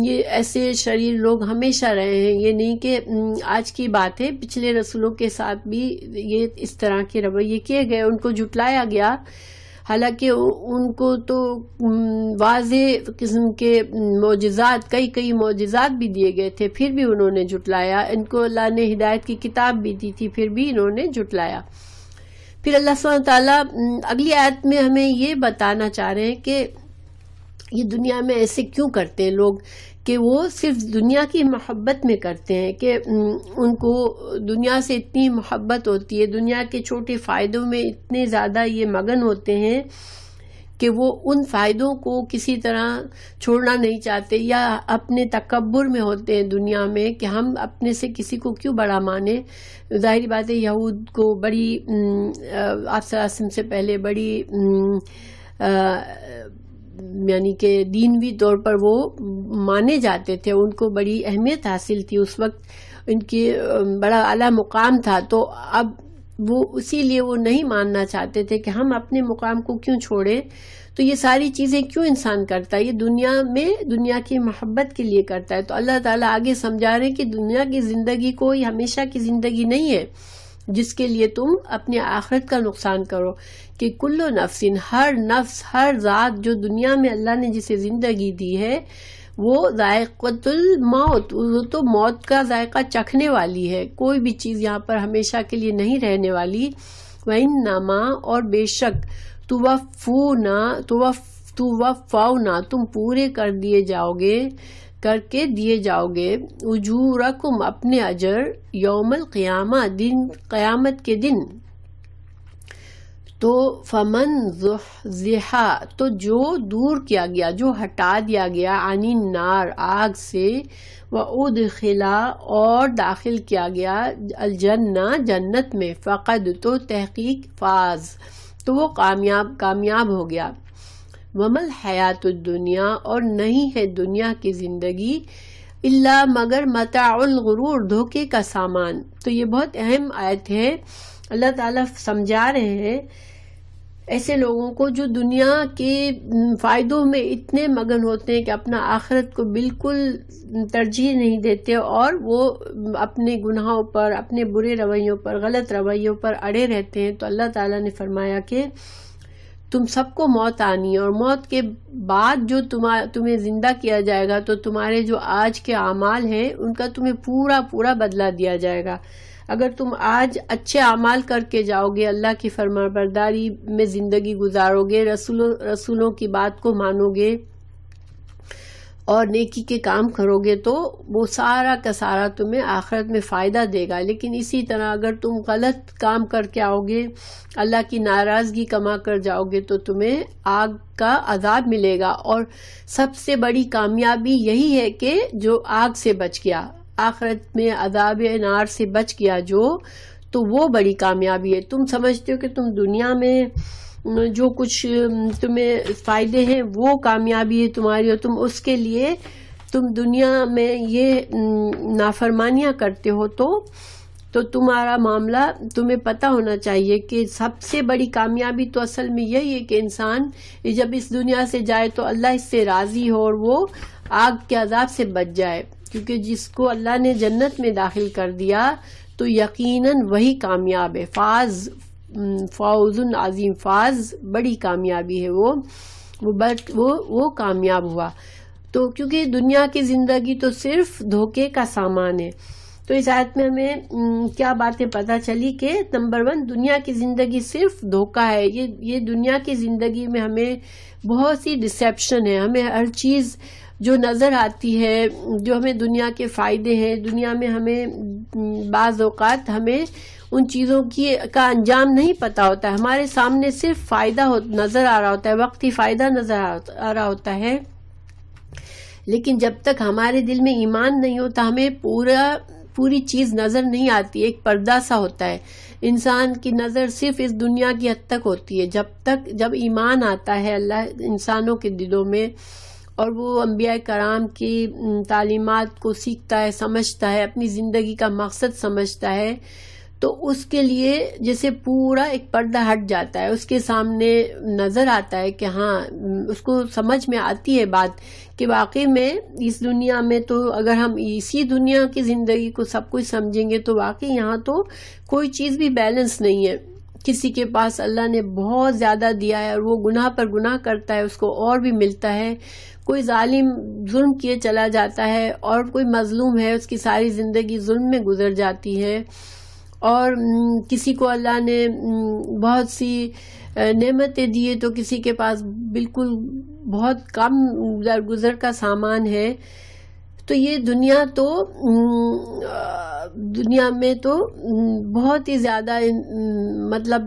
S1: یہ ایسے شریر لوگ ہمیشہ رہے ہیں، یہ نہیں کہ آج کی بات ہے، پچھلے رسولوں کے ساتھ بھی یہ اس طرح کے رویے کیے گئے، ان کو جھٹلایا گیا. حالانکہ ان کو تو واضح قسم کے معجزات، کئی معجزات بھی دیے گئے تھے، پھر بھی انہوں نے جھٹلایا. ان کو اللہ نے ہدایت کی کتاب بھی دی تھی، پھر بھی انہوں نے جھٹلایا. پھر اللہ سبحانہ وتعالیٰ اگلی آیت میں ہمیں یہ بتانا چاہ رہے ہیں کہ یہ دنیا میں ایسے کیوں کرتے ہیں لوگ، کہ وہ صرف دنیا کی محبت میں کرتے ہیں، کہ ان کو دنیا سے اتنی محبت ہوتی ہے، دنیا کے چھوٹے فائدوں میں اتنے زیادہ یہ مگن ہوتے ہیں کہ وہ ان فائدوں کو کسی طرح چھوڑنا نہیں چاہتے، یا اپنے تکبر میں ہوتے ہیں دنیا میں کہ ہم اپنے سے کسی کو کیوں بڑا مانیں. ظاہری بات ہے یہود کو بڑی آپ صلی اللہ علیہ وسلم سے پہلے بڑی یعنی کہ دینوی طور پر وہ مانے جاتے تھے، ان کو بڑی اہمیت حاصل تھی اس وقت، ان کی بڑا اعلیٰ مقام تھا. تو اب وہ اسی لیے وہ نہیں ماننا چاہتے تھے کہ ہم اپنے مقام کو کیوں چھوڑیں. تو یہ ساری چیزیں کیوں انسان کرتا ہے، یہ دنیا میں دنیا کی محبت کے لیے کرتا ہے. تو اللہ تعالیٰ آگے سمجھا رہے کہ دنیا کی زندگی کوئی ہمیشہ کی زندگی نہیں ہے جس کے لیے تم اپنے آخرت کا نقصان کرو. کہ کلو نفسن، ہر نفس، ہر ذات جو دنیا میں اللہ نے جسے زندگی دی ہے وہ ذائقۃ الموت، وہ تو موت کا ذائقہ چکھنے والی ہے. کوئی بھی چیز یہاں پر ہمیشہ کے لیے نہیں رہنے والی. وَإِنَّمَا، اور بے شک، توفونا، تم پورے کر کے دیے جاؤ گے، اجورکم، اپنے اجر، یوم القیامہ، دن قیامت کے دن. تو فمن زحزح، تو جو دور کیا گیا، جو ہٹا دیا گیا، عن النار، آگ سے، وادخل، اور داخل کیا گیا، الجنہ، جنت میں، فقد، تو تحقیق، فاز، تو وہ کامیاب ہو گیا. ومل حیات الدنیا، اور نہیں ہے دنیا کی زندگی، الا مگر متاع الغرور، دھوکے کا سامان. تو یہ بہت اہم آیت ہے. اللہ تعالیٰ سمجھا رہے ہیں ایسے لوگوں کو جو دنیا کے فائدوں میں اتنے مگن ہوتے ہیں کہ اپنا آخرت کو بالکل ترجیح نہیں دیتے، اور وہ اپنے گناہوں پر، اپنے برے رویوں پر، غلط رویوں پر اڑے رہتے ہیں. تو اللہ تعالیٰ نے فرمایا کہ تم سب کو موت آنی ہے، اور موت کے بعد جو تمہیں زندہ کیا جائے گا تو تمہارے جو آج کے اعمال ہیں ان کا تمہیں پورا بدلہ دیا جائے گا. اگر تم آج اچھے اعمال کر کے جاؤ گے، اللہ کی فرمانبرداری میں زندگی گزارو گے، رسولوں کی بات کو مانو گے اور نیکی کے کام کرو گے، تو وہ سارا کا سارا تمہیں آخرت میں فائدہ دے گا. لیکن اسی طرح اگر تم غلط کام کر کے آؤ گے، اللہ کی ناراضگی کما کر جاؤ گے، تو تمہیں آگ کا عذاب ملے گا. اور سب سے بڑی کامیابی یہی ہے کہ جو آگ سے بچ گیا، آخرت میں عذاب نار سے بچ گیا تو وہ بڑی کامیابی ہے. تم سمجھتے ہو کہ تم دنیا میں جو کچھ تمہیں فائدے ہیں وہ کامیابی ہے تمہاری، اور تم اس کے لیے تم دنیا میں یہ نافرمانیاں کرتے ہو، تو تمہارا معاملہ تمہیں پتہ ہونا چاہیے کہ سب سے بڑی کامیابی تو اصل میں یہی ہے کہ انسان جب اس دنیا سے جائے تو اللہ اس سے راضی ہو اور وہ آگ کے عذاب سے بچ جائے. کیونکہ جس کو اللہ نے جنت میں داخل کر دیا تو یقیناً وہی کامیاب ہے. فوز عظیم، فاز بڑی کامیابی ہے، وہ کامیاب ہوا. تو کیونکہ دنیا کی زندگی تو صرف دھوکے کا سامان ہے. تو اس آیت میں ہمیں کیا باتیں پتہ چلی کہ نمبر 1، دنیا کی زندگی صرف دھوکہ ہے. یہ دنیا کی زندگی میں ہمیں بہت سی ڈسیپشن ہے. ہمیں ہر چیز جو نظر آتی ہے، جو ہمیں دنیا کے فائدے ہیں، دنیا میں ہمیں بعض اوقات ہمیں ان چیزوں کا انجام نہیں پتہ ہوتا ہے. ہمارے سامنے صرف فائدہ نظر آ رہا ہوتا ہے، وقتی فائدہ نظر آ رہا ہوتا ہے، لیکن جب تک ہمارے دل میں ایمان نہیں ہوتا ہمیں پوری چیز نظر نہیں آتی. ایک پردہ سا ہوتا ہے. انسان کی نظر صرف اس دنیا کی حد تک ہوتی ہے. جب ایمان آتا ہے اللہ انسانوں کے دلوں میں اور وہ انبیاء کرام کی تعلیمات کو سیکھتا ہے، سمجھتا ہے، اپنی زندگی کا مقصد سمجھتا ہے، تو اس کے لیے جیسے پورا ایک پردہ ہٹ جاتا ہے. اس کے سامنے نظر آتا ہے کہ ہاں اس کو سمجھ میں آتی ہے بات کہ واقعی میں اس دنیا میں تو اگر ہم اسی دنیا کی زندگی کو سب کچھ سمجھیں گے تو واقعی یہاں تو کوئی چیز بھی بیلنس نہیں ہے. کسی کے پاس اللہ نے بہت زیادہ دیا ہے اور وہ گناہ پر گناہ کرتا ہے، اس کو اور بھی ملتا ہے. کوئی ظالم ظلم کیے چلا جاتا ہے اور کوئی مظلوم ہے، اس کی ساری زندگی ظلم میں گزر جاتی ہے. اور کسی کو اللہ نے بہت سی نعمتیں دیے تو کسی کے پاس بالکل بہت کم درگزر کا سامان ہے. تو یہ دنیا میں تو بہت ہی زیادہ مطلب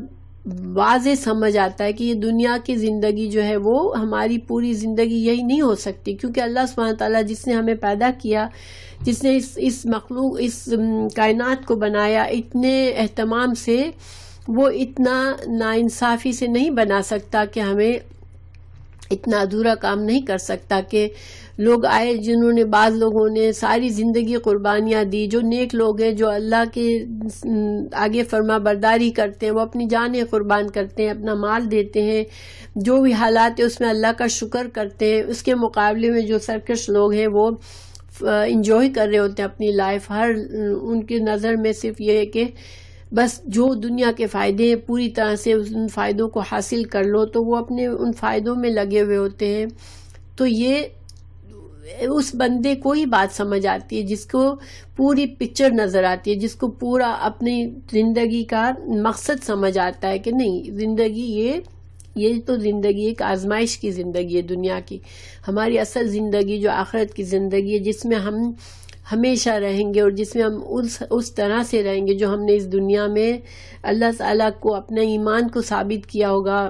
S1: واضح سمجھ آتا ہے کہ یہ دنیا کی زندگی جو ہے وہ ہماری پوری زندگی یہی نہیں ہو سکتی، کیونکہ اللہ سبحانہ تعالیٰ جس نے ہمیں پیدا کیا، جس نے اس مخلوق اس کائنات کو بنایا اتنے اہتمام سے، وہ اتنا ناانصافی سے نہیں بنا سکتا کہ ہمیں اتنا ادھورا کام نہیں کر سکتا کہ لوگ آئے جنہوں نے بعض لوگوں نے ساری زندگی قربانیاں دی، جو نیک لوگ ہیں جو اللہ کے آگے فرما برداری کرتے ہیں وہ اپنی جانیں قربان کرتے ہیں، اپنا مال دیتے ہیں، جو بھی حالات ہے اس میں اللہ کا شکر کرتے ہیں. اس کے مقابلے میں جو سرکش لوگ ہیں وہ انجوائے کر رہے ہوتے ہیں اپنی لائف. ان کی نظر میں صرف یہ ہے کہ بس جو دنیا کے فائدے ہیں پوری طرح سے ان فائدوں کو حاصل کر لو، تو وہ اپنے ان فائدوں میں لگے ہوئے ہوتے ہیں. تو یہ اس بندے کو ہی بات سمجھ آتی ہے جس کو پوری پکچر نظر آتی ہے، جس کو پورا اپنی زندگی کا مقصد سمجھ آتا ہے کہ نہیں، زندگی یہ تو زندگی ایک آزمائش کی زندگی ہے دنیا کی. ہماری اصل زندگی جو آخرت کی زندگی ہے جس میں ہم ہمیشہ رہیں گے اور جس میں ہم اس طرح سے رہیں گے جو ہم نے اس دنیا میں اللہ تعالیٰ کو اپنے ایمان کو ثابت کیا ہوگا،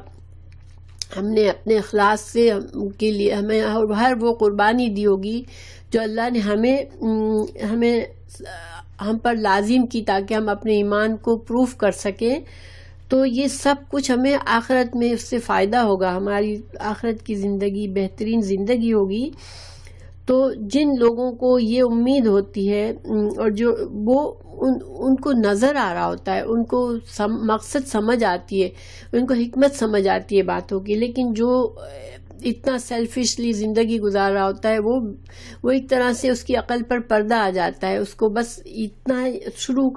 S1: ہم نے اپنے اخلاص سے کے لیے ہمیں ہر وہ قربانی دی ہوگی جو اللہ نے ہم پر لازم کی تاکہ ہم اپنے ایمان کو پروف کر سکیں. تو یہ سب کچھ ہمیں آخرت میں اس سے فائدہ ہوگا، ہماری آخرت کی زندگی بہترین زندگی ہوگی. تو جن لوگوں کو یہ امید ہوتی ہے اور جو وہ ان کو نظر آ رہا ہوتا ہے، ان کو مقصد سمجھ آتی ہے، ان کو حکمت سمجھ آتی ہے باتوں کی، لیکن جو اتنا سیلفشلی زندگی گزار رہا ہوتا ہے وہ ایک طرح سے اس کی عقل پر پردہ آ جاتا ہے. اس کو بس اتنا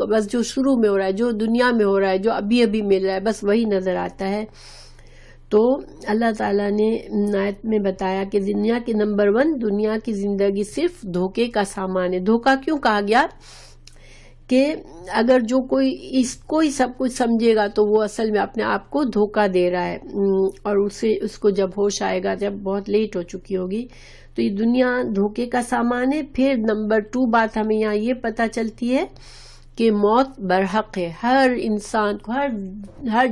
S1: بس جو شروع میں ہو رہا ہے، جو دنیا میں ہو رہا ہے، جو ابھی مل رہا ہے، بس وہی نظر آتا ہے. تو اللہ تعالیٰ نے آیت میں بتایا کہ دنیا کے نمبر 1 دنیا کی زندگی صرف دھوکے کا سامان ہے. دھوکا کیوں کہا گیا؟ کہ اگر جو کوئی اس کو ہی سب کچھ سمجھے گا تو وہ اصل میں اپنے آپ کو دھوکا دے رہا ہے، اور اس کو جب ہوش آئے گا، جب بہت لیٹ ہو چکی ہوگی، تو یہ دنیا دھوکے کا سامان ہے. پھر نمبر 2 بات ہمیں یہاں یہ پتہ چلتی ہے کہ موت برحق ہے. ہر انسان کو، ہر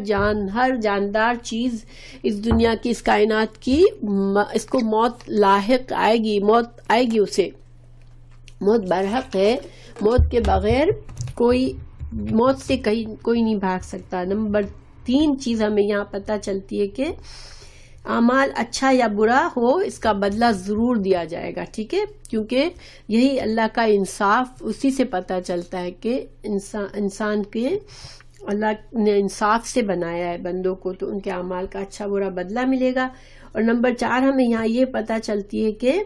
S1: جاندار چیز اس دنیا کی، اس کائنات کی، اس کو موت لاحق آئے گی، موت آئے گی اسے. موت برحق ہے. موت کے بغیر موت سے کوئی نہیں بھاگ سکتا. نمبر 3 چیز ہمیں یہاں پتہ چلتی ہے کہ اعمال اچھا یا برا ہو اس کا بدلہ ضرور دیا جائے گا. ٹھیک ہے، کیونکہ یہی اللہ کا انصاف، اسی سے پتہ چلتا ہے کہ انسان کے اللہ نے انصاف سے بنایا ہے بندوں کو، تو ان کے اعمال کا اچھا برا بدلہ ملے گا. اور نمبر 4 ہمیں یہاں یہ پتہ چلتی ہے کہ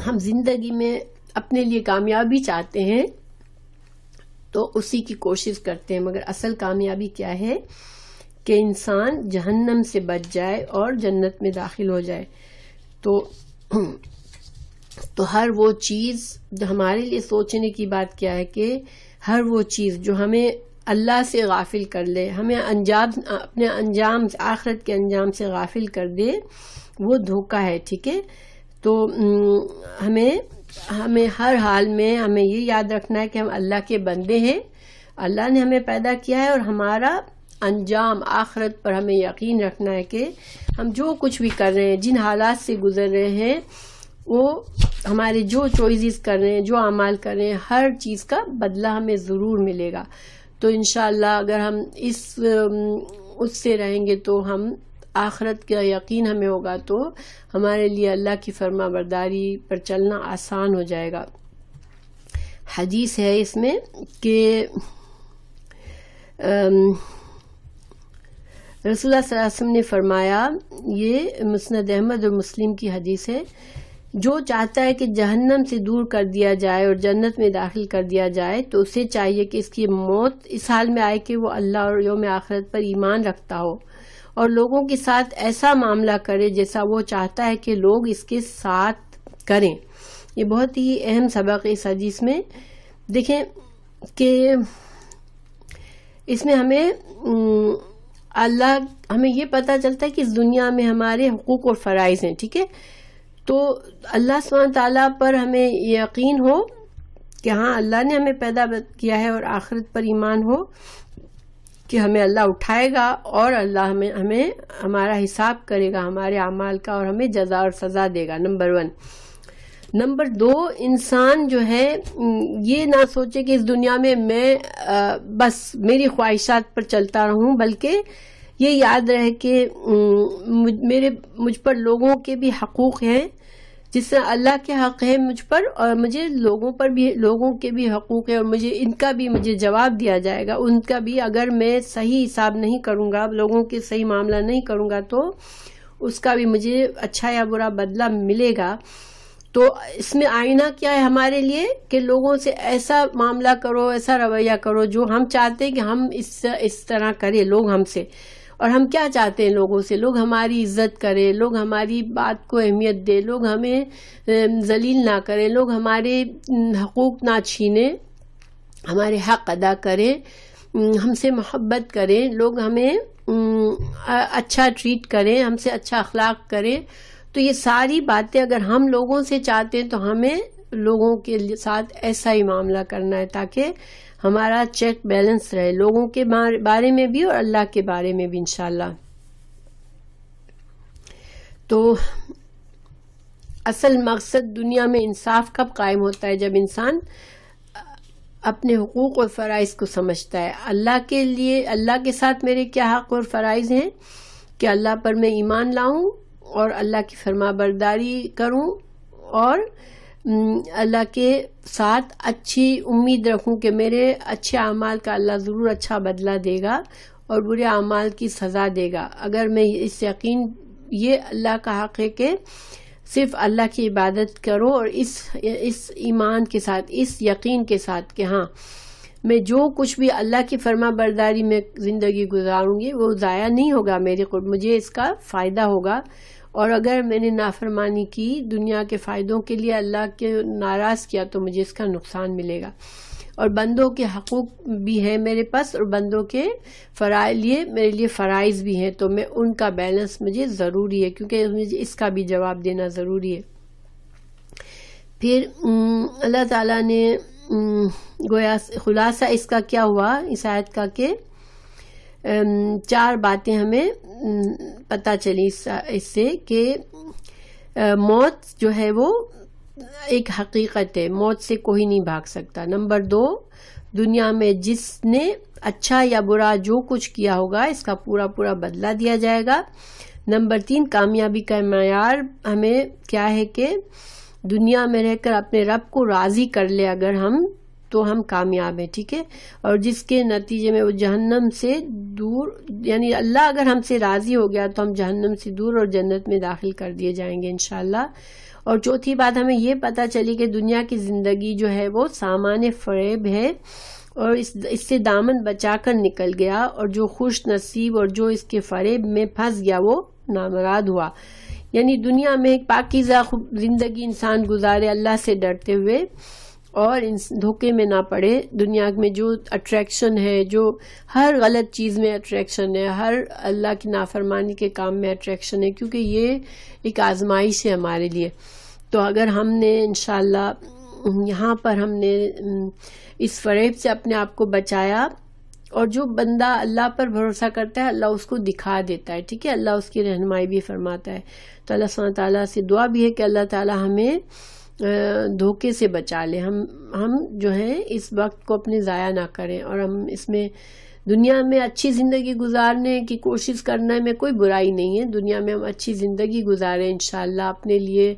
S1: ہم زندگی میں اپنے لیے کامیابی چاہتے ہیں تو اسی کی کوشش کرتے ہیں، مگر اصل کامیابی کیا ہے کہ انسان جہنم سے بچ جائے اور جنت میں داخل ہو جائے. تو ہر وہ چیز جو ہمارے لیے سوچنے کی بات کیا ہے کہ ہر وہ چیز جو ہمیں اللہ سے غافل کر لے، ہمیں اپنے انجام، آخرت کے انجام سے غافل کر دے، وہ دھوکہ ہے. ٹھیک ہے، تو ہمیں ہر حال میں ہمیں یہ یاد رکھنا ہے کہ ہم اللہ کے بندے ہیں. اللہ نے ہمیں پیدا کیا ہے اور ہمارا انجام آخرت پر ہمیں یقین رکھنا ہے کہ ہم جو کچھ بھی کر رہے ہیں، جن حالات سے گزر رہے ہیں، وہ ہمارے جو چوائسز کر رہے ہیں، جو اعمال کر رہے ہیں، ہر چیز کا بدلہ ہمیں ضرور ملے گا. تو انشاءاللہ اگر ہم اس سے رہیں گے تو ہم آخرت کا یقین ہمیں ہوگا، تو ہمارے لیے اللہ کی فرما برداری پر چلنا آسان ہو جائے گا. حدیث ہے اس میں کہ رسول اللہ صلی اللہ علیہ وسلم نے فرمایا، یہ مسند احمد اور مسلم کی حدیث ہے، جو چاہتا ہے کہ جہنم سے دور کر دیا جائے اور جنت میں داخل کر دیا جائے تو اسے چاہیے کہ اس کی موت اس حال میں آئے کہ وہ اللہ اور یوم آخرت پر ایمان رکھتا ہو اور لوگوں کے ساتھ ایسا معاملہ کرے جیسا وہ چاہتا ہے کہ لوگ اس کے ساتھ کریں. یہ بہت ہی اہم سبق ہے اس حدیث میں. دیکھیں کہ اس میں ہمیں یہ پتہ چلتا ہے کہ اس دنیا میں ہمارے حقوق اور فرائض ہیں. ٹھیک ہے، تو اللہ سبحانہ تعالیٰ پر ہمیں یقین ہو کہ ہاں اللہ نے ہمیں پیدا کیا ہے، اور آخرت پر ایمان ہو کہ ہمیں اللہ اٹھائے گا اور اللہ ہمیں ہمارا حساب کرے گا ہمارے اعمال کا، اور ہمیں جزا اور سزا دے گا. نمبر 1. نمبر 2، انسان جو ہے یہ نہ سوچے کہ اس دنیا میں بس میری خواہشات پر چلتا رہوں، بلکہ یہ یاد رہے کہ مجھ پر لوگوں کے بھی حقوق ہیں، جس طرح اللہ کے حق ہے مجھ پر، اور مجھے لوگوں کے بھی حقوق ہیں، اور مجھے جواب دیا جائے گا ان کا بھی. اگر میں صحیح حساب نہیں کروں گا، لوگوں کے صحیح معاملہ نہیں کروں گا، تو اس کا بھی مجھے اچھا یا برا بدلہ ملے گا. تو اس میں آئینہ کیا ہے ہمارے لیے کہ لوگوں سے ایسا معاملہ کرو، ایسا رویہ کرو جو ہم چاہتے ہیں کہ ہم اس طرح کریں لوگ ہم سے. اور ہم کیا چاہتے ہیں لوگوں سے؟ لوگ ہماری عزت کریں، لوگ ہماری بات کو اہمیت دیں، لوگ ہمیں ذلیل نہ کریں، لوگ ہمارے حقوق نہ چھینیں، ہمارے حق ادا کریں، ہم سے محبت کریں، لوگ ہمیں اچھا ٹریٹ کریں، ہم سے اچھا اخلاق کریں. تو یہ ساری باتیں اگر ہم لوگوں سے چاہتے ہیں تو ہمیں لوگوں کے ساتھ ایسا ہی معاملہ کرنا ہے، تاکہ ہمارا چیک بیلنس رہے لوگوں کے بارے میں بھی اور اللہ کے بارے میں بھی انشاءاللہ. تو اصل مقصد دنیا میں انصاف کب قائم ہوتا ہے؟ جب انسان اپنے حقوق اور فرائض کو سمجھتا ہے. اللہ کے ساتھ میرے کیا حق اور فرائض ہیں کہ اللہ پر میں ایمان لاؤں اور اللہ کی فرما برداری کروں، اور اللہ کے ساتھ اچھی امید رکھوں کہ میرے اچھے اعمال کا اللہ ضرور اچھا بدلہ دے گا اور برے اعمال کی سزا دے گا. اگر میں یہ اللہ کا حق ہے کہ صرف اللہ کی عبادت کرو، اور اس ایمان کے ساتھ، اس یقین کے ساتھ کہ ہاں میں جو کچھ بھی اللہ کی فرما برداری میں زندگی گزاروں گی وہ ضائع نہیں ہوگا، مجھے اس کا فائدہ ہوگا. اور اگر میں نے نافرمانی کی دنیا کے فائدوں کے لیے، اللہ کے ناراض کیا، تو مجھے اس کا نقصان ملے گا. اور بندوں کے حقوق بھی ہیں میرے پاس، اور بندوں کے میرے لیے فرائض بھی ہیں، تو میں ان کا بیلنس مجھے ضروری ہے، کیونکہ مجھے اس کا بھی جواب دینا ضروری ہے. پھر اللہ تعالیٰ نے گویا خلاصہ اس کا کیا ہوا اس آیت کا کہ 4 باتیں ہمیں پتہ چلی اس سے کہ موت جو ہے وہ ایک حقیقت ہے، موت سے کوئی نہیں بھاگ سکتا. نمبر 2، دنیا میں جس نے اچھا یا برا جو کچھ کیا ہوگا اس کا پورا بدلہ دیا جائے گا. نمبر 3، کامیابی کا معیار ہمیں کیا ہے کہ دنیا میں رہ کر اپنے رب کو راضی کر لے اگر تو ہم کامیاب ہیں. ٹھیک ہے، اور جس کے نتیجے میں وہ جہنم سے دور، یعنی اللہ اگر ہم سے راضی ہو گیا تو ہم جہنم سے دور اور جنت میں داخل کر دیے جائیں گے انشاءاللہ. اور چوتھی بات ہمیں یہ پتہ چلی کہ دنیا کی زندگی جو ہے وہ سامان فریب ہے، اور اس سے دامن بچا کر نکل گیا، اور جو خوش نصیب اور جو اس کے فریب میں پھنس گیا وہ نامراد ہوا. یعنی دنیا میں ایک پاکیزہ زندگی انسان گزارے اللہ سے ڈرتے ہوئے، اور دھوکے میں نہ پڑے. دنیا میں جو اٹریکشن ہے، جو ہر غلط چیز میں اٹریکشن ہے، ہر اللہ کی نافرمانی کے کام میں اٹریکشن ہے، کیونکہ یہ ایک آزمائش ہے ہمارے لیے. تو اگر ہم نے انشاءاللہ یہاں پر ہم نے اس فریب سے اپنے آپ کو بچایا اور جو بندہ اللہ پر بھروسہ کرتا ہے اللہ اس کو دکھا دیتا ہے، ٹھیک ہے، اللہ اس کی رہنمائی بھی فرماتا ہے۔ تو اللہ سبحانہ تعالیٰ سے دعا بھی ہے کہ اللہ تعالیٰ ہمیں دھوکے سے بچا لے، ہم جو ہے اس وقت کو اپنے ضائع نہ کریں، اور ہم اس میں دنیا میں اچھی زندگی گزارنے کی کوشش کرنے میں کوئی برائی نہیں ہے، دنیا میں ہم اچھی زندگی گزاریں انشاءاللہ، اپنے لیے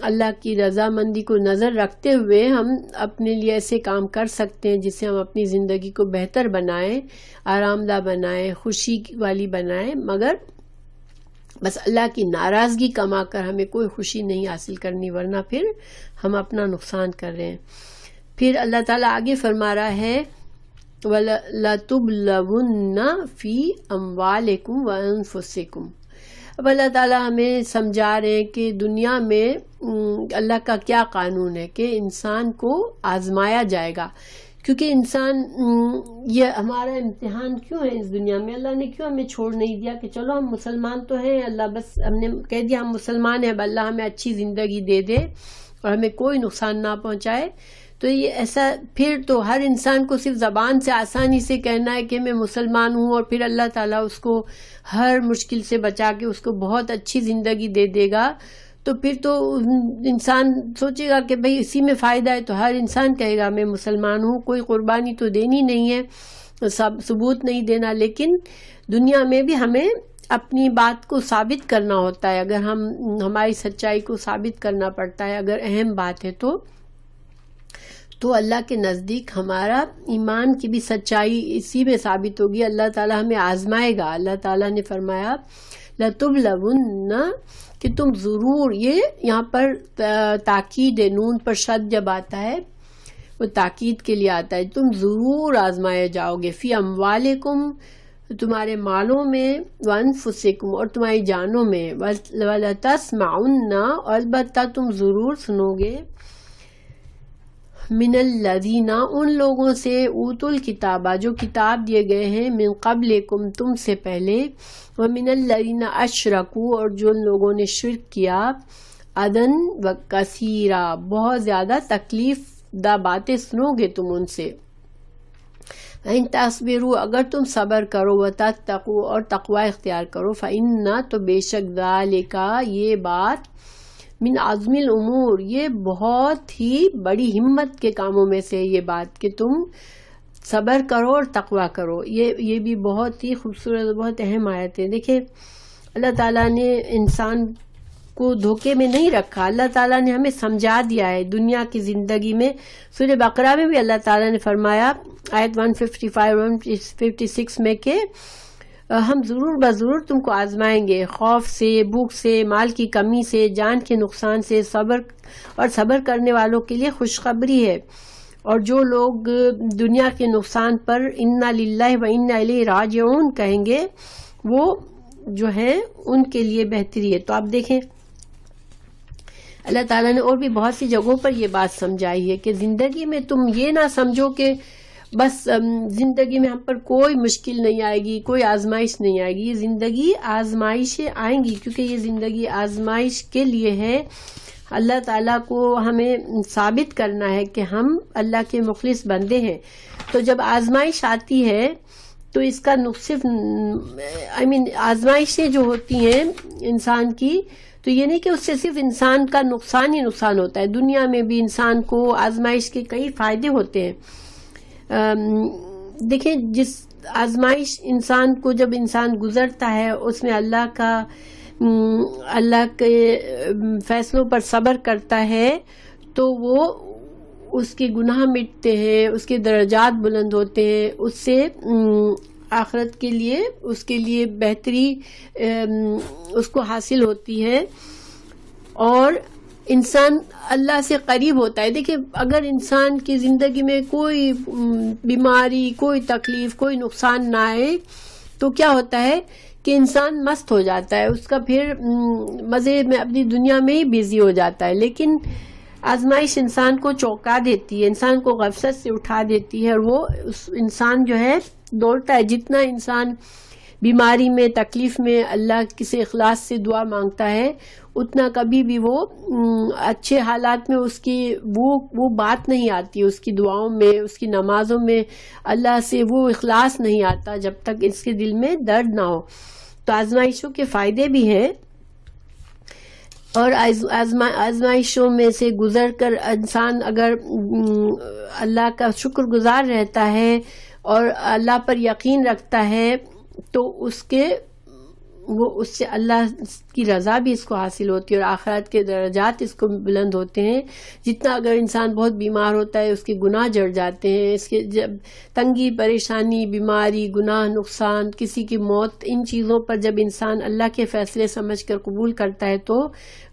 S1: اللہ کی رضامندی کو نظر رکھتے ہوئے ہم اپنے لیے ایسے کام کر سکتے ہیں جس سے ہم اپنی زندگی کو بہتر بنائیں، آرام دہ بنائیں، خوشی والی بنائیں، مگر بس اللہ کی ناراضگی کما کر ہمیں کوئی خوشی نہیں حاصل کرنی، ورنہ پھر ہم اپنا نقصان کر رہے ہیں۔ پھر اللہ تعالیٰ آگے فرما رہا ہے وَلَتُبْلَوُنَّ فِي أَمْوَالِكُمْ وَأَنفُسِكُمْ۔ اب اللہ تعالیٰ ہمیں سمجھا رہے ہیں کہ دنیا میں اللہ کا کیا قانون ہے کہ انسان کو آزمایا جائے گا، کیونکہ انسان یہ ہمارا امتحان کیوں ہے اس دنیا میں، اللہ نے کیوں ہمیں چھوڑ نہیں دیا کہ چلو ہم مسلمان تو ہیں، اللہ بس ہم نے کہہ دیا ہم مسلمان ہیں، اب اللہ ہمیں اچھی زندگی دے دے اور ہمیں کوئی نقصان نہ پہنچائے۔ تو یہ ایسا پھر تو ہر انسان کو صرف زبان سے آسانی سے کہنا ہے کہ میں مسلمان ہوں، اور پھر اللہ تعالیٰ اس کو ہر مشکل سے بچا کے اس کو بہت اچھی زندگی دے دے گا، تو پھر تو انسان سوچے گا کہ بھئی اسی میں فائدہ ہے، تو ہر انسان کہے گا میں مسلمان ہوں، کوئی قربانی تو دینی نہیں ہے، ثبوت نہیں دینا۔ لیکن دنیا میں بھی ہمیں اپنی بات کو ثابت کرنا ہوتا ہے، اگر ہماری سچائی کو ثابت کرنا پڑتا ہے، اگر اہم بات ہے تو اللہ کے نزدیک ہمارا ایمان کی بھی سچائی اسی میں ثابت ہوگی، اللہ تعالیٰ ہمیں آزمائے گا۔ اللہ تعالیٰ نے فرمایا لَتُبْلَوُنَّ کہ تم ضرور، یہ یہاں پر تاکید ہے، نون پر شد جب آتا ہے وہ تاکید کے لیے آتا ہے، تم ضرور آزمائے جاؤ گے، فی اموالکم تمہارے مالوں میں، وانفسکم اور تمہاری جانوں میں، وَلَتَسْمَعُنَّ اور البتہ تم ضرور سنو گے، من الذین ان لوگوں سے، اوتوا الکتابہ جو کتاب دیے گئے ہیں، من قبلکم تم سے پہلے، ومن الذین اشرکوا اور جو لوگوں نے شرک کیا، اذًا وکثیرا بہت زیادہ تکلیف دہ باتیں سنو گے تم ان سے، ان تصبروا اگر تم صبر کرو، وتتقوا اور تقوی اختیار کرو، فإن تو بے شک ذالک یہ بات، من عزم الامور یہ بہت ہی بڑی ہمت کے کاموں میں سے یہ بات کہ تم صبر کرو اور تقوی کرو۔ یہ بھی بہت ہی خوبصورت، بہت اہم آیت ہے۔ دیکھیں اللہ تعالیٰ نے انسان کو دھوکے میں نہیں رکھا، اللہ تعالیٰ نے ہمیں سمجھا دیا ہے دنیا کی زندگی میں۔ سورہ بقرہ میں بھی اللہ تعالیٰ نے فرمایا آیت 155-156 میں کہ ہم ضرور بضرور تم کو آزمائیں گے، خوف سے، بھوک سے، مال کی کمی سے، جان کے نقصان سے، صبر کرنے والوں کے لیے خوشخبری ہے، اور جو لوگ دنیا کے نقصان پر انا للہ و انا الیہ راجعون کہیں گے وہ جو ہے ان کے لیے بہتری ہے۔ تو آپ دیکھیں اللہ تعالیٰ نے اور بھی بہت سی جگہوں پر یہ بات سمجھائی ہے کہ زندگی میں تم یہ نہ سمجھو کہ بس زندگی میں ہم پر کوئی مشکل نہیں آئے گی، کوئی آزمائش نہیں آئے گی، یہ زندگی آزمائشیں آئیں گی، کیونکہ یہ زندگی آزمائش کے لیے ہے۔ اللہ تعالیٰ کو ہمیں ثابت کرنا ہے کہ ہم اللہ کے مخلص بندے ہیں۔ تو جب آزمائش آتی ہے تو اس کا صرف آزمائشیں جو ہوتی ہیں انسان کی، تو یہ نہیں کہ اس سے صرف انسان کا نقصان ہی نقصان ہوتا ہے، دنیا میں بھی انسان کو آزمائش کے کئی فائدے ہوتے ہیں۔ دیکھیں جس آزمائش انسان کو جب انسان گزرتا ہے اس میں اللہ کے فیصلوں پر صبر کرتا ہے تو وہ اس کے گناہ مٹتے ہیں، اس کے درجات بلند ہوتے ہیں، اس سے آخرت کے لیے اس کے لیے بہتری اس کو حاصل ہوتی ہے، اور انسان اللہ سے قریب ہوتا ہے۔ دیکھیں اگر انسان کی زندگی میں کوئی بیماری، کوئی تکلیف، کوئی نقصان نہ آئے تو کیا ہوتا ہے کہ انسان مست ہو جاتا ہے، اس کا پھر مزے میں اپنی دنیا میں ہی بیزی ہو جاتا ہے۔ لیکن آزمائش انسان کو چونکا دیتی ہے، انسان کو غفلت سے اٹھا دیتی ہے، اور وہ انسان جو ہے دوڑتا ہے، جتنا انسان بیماری میں، تکلیف میں اللہ کسی اخلاص سے دعا مانگتا ہے، اتنا کبھی بھی وہ اچھے حالات میں اس کی وہ بات نہیں آتی، اس کی دعاؤں میں، اس کی نمازوں میں اللہ سے وہ اخلاص نہیں آتا جب تک اس کے دل میں درد نہ ہو۔ تو آزمائشوں کے فائدے بھی ہیں، اور آزمائشوں میں سے گزر کر انسان اگر اللہ کا شکر گزار رہتا ہے اور اللہ پر یقین رکھتا ہے تو اس سے اللہ کی رضا بھی اس کو حاصل ہوتی ہے، اور آخرت کے درجات اس کو بلند ہوتے ہیں۔ جتنا اگر انسان بہت بیمار ہوتا ہے اس کے گناہ جڑ جاتے ہیں، اس کے جب تنگی، پریشانی، بیماری، گناہ، نقصان، کسی کی موت، ان چیزوں پر جب انسان اللہ کے فیصلے سمجھ کر قبول کرتا ہے تو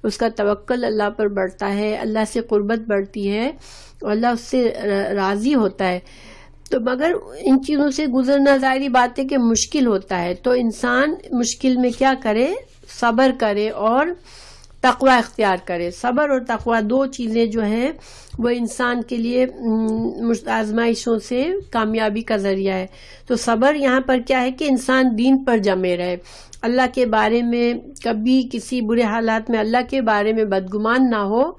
S1: اس کا توکل اللہ پر بڑھتا ہے، اللہ سے قربت بڑھتی ہے اور اللہ اس سے راضی ہوتا ہے۔ تو مگر ان چیزوں سے گزرنا ظاہری بات ہے کہ مشکل ہوتا ہے، تو انسان مشکل میں کیا کرے؟ صبر کرے اور تقوی اختیار کرے۔ صبر اور تقوی دو چیزیں جو ہیں وہ انسان کے لیے آزمائشوں سے کامیابی کا ذریعہ ہے۔ تو صبر یہاں پر کیا ہے کہ انسان دین پر جمے رہے، اللہ کے بارے میں کبھی کسی برے حالات میں اللہ کے بارے میں بدگمان نہ ہو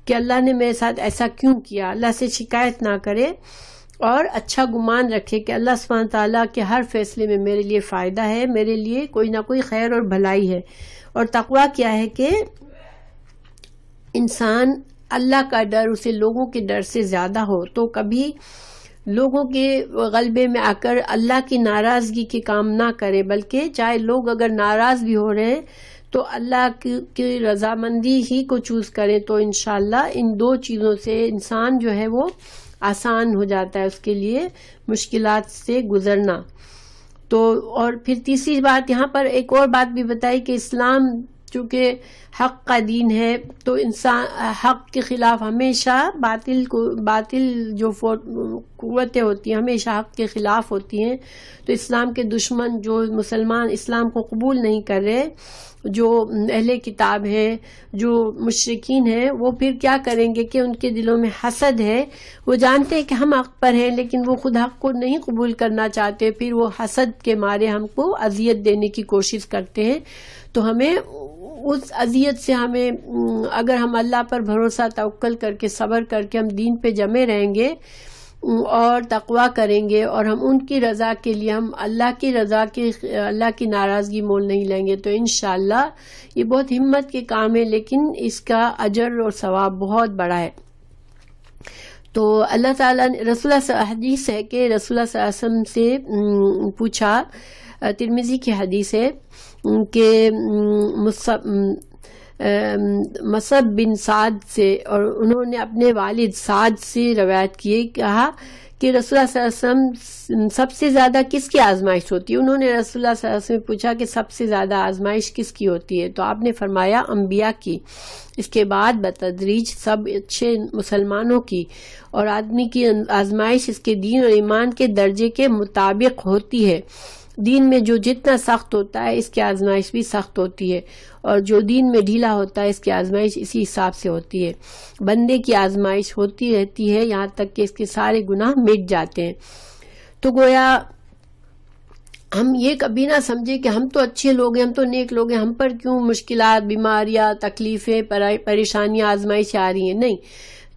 S1: کہ اللہ نے میرے ساتھ ایسا کیوں کیا، اللہ سے شکایت نہ کرے، اور اچھا گمان رکھے کہ اللہ سبحانہ تعالیٰ کے ہر فیصلے میں میرے لیے فائدہ ہے، میرے لیے کوئی نہ کوئی خیر اور بھلائی ہے۔ اور تقویٰ کیا ہے کہ انسان اللہ کا ڈر اسے لوگوں کے ڈر سے زیادہ ہو، تو کبھی لوگوں کے غلبے میں آ کر اللہ کی ناراضگی کے کام نہ کرے، بلکہ چاہے لوگ اگر ناراض بھی ہو رہے ہیں تو اللہ کی رضامندی ہی کو چوز کریں، تو انشاءاللہ ان دو چیزوں سے انسان جو ہے وہ آسان ہو جاتا ہے اس کے لیے مشکلات سے گزرنا۔ تو اور پھر تیسری بات یہاں پر ایک اور بات بھی بتائی کہ اسلام چونکہ حق کا دین ہے تو انسان حق کے خلاف ہمیشہ باطل جو قوتیں ہوتی ہیں ہمیشہ حق کے خلاف ہوتی ہیں۔ تو اسلام کے دشمن جو مسلمان اسلام کو قبول نہیں کر رہے، جو اہل کتاب ہیں، جو مشرکین ہیں، وہ پھر کیا کریں گے کہ ان کے دلوں میں حسد ہے، وہ جانتے ہیں کہ ہم حق پر ہیں لیکن وہ خود حق کو نہیں قبول کرنا چاہتے، پھر وہ حسد کے مارے ہم کو اذیت دینے کی کوشش کرتے ہیں۔ تو ہمیں اس اذیت سے اگر ہم اللہ پر بھروسہ توکل کر کے صبر کر کے ہم دین پہ جمے رہیں گے اور تقویٰ کریں گے اور ہم ان کی رضا کے لیے ہم اللہ کی ناراضگی مول نہیں لیں گے، تو انشاءاللہ یہ بہت ہمت کے کام ہے، لیکن اس کا اجر اور ثواب بہت بڑا ہے۔ تو اللہ تعالیٰ نے حدیث ہے کہ رسول اللہ صلی اللہ علیہ وسلم سے پوچھا، ترمذی کی حدیث ہے کہ مصعب بن سعد سے، اور انہوں نے اپنے والد سعد سے روایت کی، کہا کہ رسول اللہ صلی اللہ علیہ وسلم سب سے زیادہ کس کی آزمائش ہوتی ہے؟ انہوں نے رسول اللہ صلی اللہ علیہ وسلم پوچھا کہ سب سے زیادہ آزمائش کس کی ہوتی ہے؟ تو آپ نے فرمایا انبیاء کی، اس کے بعد بتدریج سب اچھے مسلمانوں کی، اور آدمی کی آزمائش اس کے دین اور ایمان کے درجے کے مطابق ہوتی ہے۔ دین میں جو جتنا سخت ہوتا ہے اس کی آزمائش بھی سخت ہوتی ہے، اور جو دین میں ڈھیلا ہوتا ہے اس کی آزمائش اسی حساب سے ہوتی ہے۔ بندے کی آزمائش ہوتی رہتی ہے یہاں تک کہ اس کے سارے گناہ مٹ جاتے ہیں۔ تو گویا ہم یہ کبھی نہ سمجھے کہ ہم تو اچھے لوگ ہیں، ہم تو نیک لوگ ہیں، ہم پر کیوں مشکلات، بیماریاں، تکلیفیں، پریشانیاں، آزمائشیں آ رہی ہیں۔ نہیں،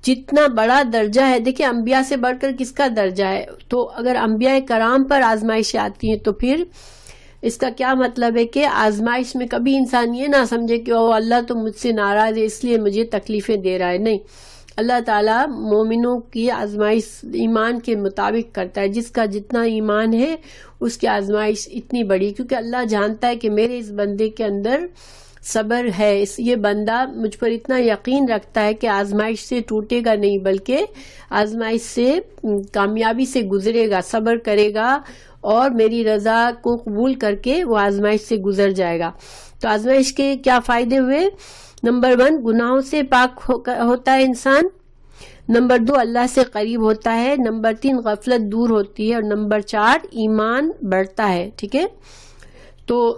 S1: جتنا بڑا درجہ ہے، دیکھیں انبیاء سے بڑھ کر کس کا درجہ ہے، تو اگر انبیاء کرام پر آزمائشیں آتی ہیں تو پھر اس کا کیا مطلب ہے کہ آزمائش میں کبھی انسان یہ نہ سمجھے کہ او اللہ تو مجھ سے ناراض ہے اس لیے مجھے تکلیفیں دے رہا ہے۔ نہیں، اللہ تعالیٰ مومنوں کی آزمائش ایمان کے مطابق کرتا ہے، جس کا جتنا ایمان ہے اس کی آزمائش اتنی بڑی، کیونکہ اللہ جانتا ہے کہ میرے اس بندے کے اندر صبر ہے، یہ بندہ مجھ پر اتنا یقین رکھتا ہے کہ آزمائش سے ٹوٹے گا نہیں، بلکہ آزمائش سے کامیابی سے گزرے گا، صبر کرے گا اور میری رضا کو قبول کر کے وہ آزمائش سے گزر جائے گا۔ تو آزمائش کے کیا فائدے ہوئے؟ نمبر 1 گناہوں سے پاک ہوتا ہے انسان، نمبر 2 اللہ سے قریب ہوتا ہے، نمبر 3 غفلت دور ہوتی ہے، اور نمبر 4 ایمان بڑھتا ہے۔ ٹھیک ہے، تو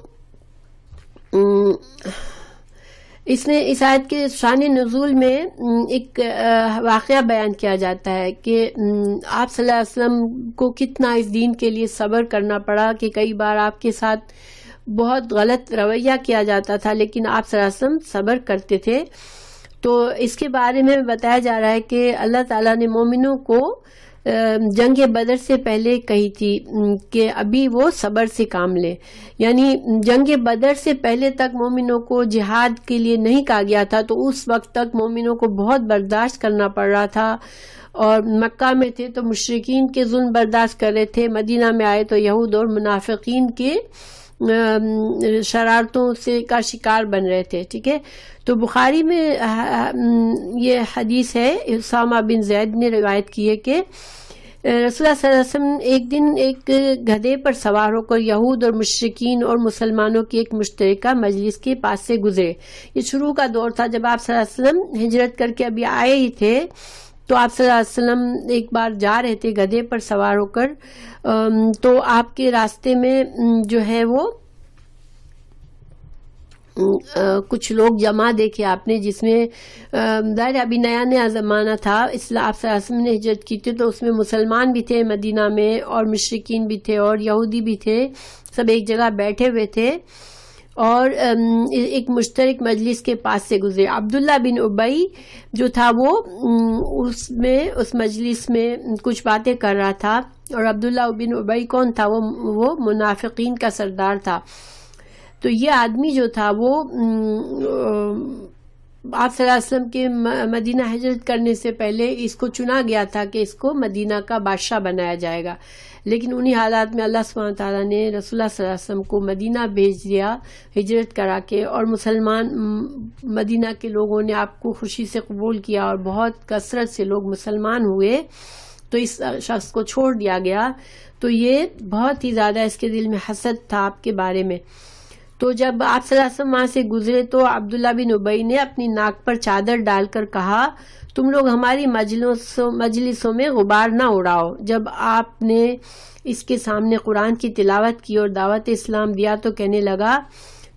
S1: اس میں اس آیت کے شان نزول میں ایک واقعہ بیان کیا جاتا ہے کہ آپ صلی اللہ علیہ وسلم کو کتنا اس دین کے لیے صبر کرنا پڑا، کہ کئی بار آپ کے ساتھ بہت غلط رویہ کیا جاتا تھا لیکن آپ صلی اللہ علیہ وسلم صبر کرتے تھے. تو اس کے بارے میں بتایا جا رہا ہے کہ اللہ تعالیٰ نے مومنوں کو جنگ بدر سے پہلے کہی تھی کہ ابھی وہ صبر سے کام لیں. یعنی جنگ بدر سے پہلے تک مومنوں کو جہاد کے لیے نہیں کہا گیا تھا، تو اس وقت تک مومنوں کو بہت برداشت کرنا پڑ رہا تھا. اور مکہ میں تھے تو مشرکین کے ظلم برداشت کر رہے تھے، مدینہ میں آئے تو یہود اور منافقین کے شرارتوں سے کا شکار بن رہے تھے. ٹھیک ہے، تو بخاری میں یہ حدیث ہے، اسامہ بن زید نے روایت کی ہے کہ رسول اللہ صلی اللہ علیہ وسلم ایک دن ایک گدھے پر سوار ہو کر یہود اور مشرکین اور مسلمانوں کی ایک مشترکہ مجلس کے پاس سے گزرے. یہ شروع کا دور تھا جب آپ صلی اللہ علیہ وسلم ہجرت کر کے ابھی آئے ہی تھے. تو آپ صلی اللہ علیہ وسلم ایک بار جا رہے تھے گدھے پر سوار ہو کر، تو آپ کے راستے میں جو ہے وہ کچھ لوگ جمع دیکھے آپ نے، جس میں ظاہر ابھی نیا نیا زمانہ تھا، اس لیے آپ صلی اللہ علیہ وسلم نے ہجرت کی تھی، تو اس میں مسلمان بھی تھے مدینہ میں اور مشرکین بھی تھے اور یہودی بھی تھے، سب ایک جگہ بیٹھے ہوئے تھے اور ایک مشترک مجلس کے پاس سے گزرے. عبداللہ بن ابی جو تھا وہ اس مجلس میں کچھ باتیں کر رہا تھا. اور عبداللہ بن ابی کون تھا؟ وہ منافقین کا سردار تھا. تو یہ آدمی جو تھا وہ آپ صلی اللہ علیہ وسلم کے مدینہ ہجرت کرنے سے پہلے اس کو چنا گیا تھا کہ اس کو مدینہ کا بادشاہ بنایا جائے گا. لیکن انہی حالات میں اللہ سبحانہ تعالیٰ نے رسول اللہ صلی اللہ علیہ وسلم کو مدینہ بھیج دیا ہجرت کرا کے، اور مدینہ کے لوگوں نے آپ کو خوشی سے قبول کیا اور بہت کثرت سے لوگ مسلمان ہوئے. تو اس شخص کو چھوڑ دیا گیا. تو یہ بہت ہی زیادہ اس کے دل میں حسد تھا آپ کے بارے میں. تو جب آپ صلی اللہ علیہ وسلم وہاں سے گزرے تو عبداللہ بن ابی نے اپنی ناک پر چادر ڈال کر کہا، تم لوگ ہماری مجلسوں میں غبار نہ اڑاؤ. جب آپ نے اس کے سامنے قرآن کی تلاوت کی اور دعوت اسلام دیا تو کہنے لگا،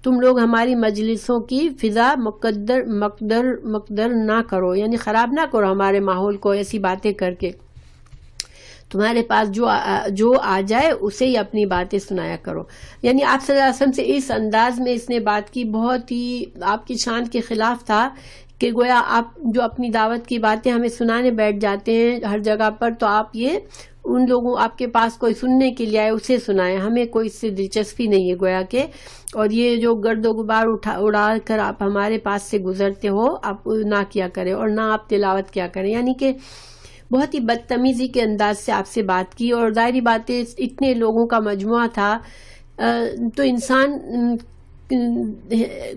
S1: تم لوگ ہماری مجلسوں کی فضا مقدر نہ کرو، یعنی خراب نہ کرو ہمارے ماحول کو ایسی باتیں کر کے. تمہارے پاس جو آ جائے اسے ہی اپنی باتیں سنایا کرو. یعنی آپ صلی اللہ علیہ وسلم سے اس انداز میں اس نے بات کی، بہت ہی آپ کی شان کے خلاف تھا کہ گویا آپ جو اپنی دعوت کی باتیں ہمیں سنانے بیٹھ جاتے ہیں ہر جگہ پر، تو آپ یہ ان لوگوں آپ کے پاس کوئی سننے کے لیے آئے اسے سنائیں، ہمیں کوئی اس سے دلچسپی نہیں ہے گویا کہ. اور یہ جو گرد و غبار اڑا کر آپ ہمارے پاس سے گزرتے ہو آپ نہ کیا کریں اور نہ آپ تلاوت کیا کریں. یعنی کہ بہت ہی بدتمیزی کے انداز سے آپ سے بات کی. اور ظاہری باتیں اتنے لوگوں کا مجموعہ تھا تو انسان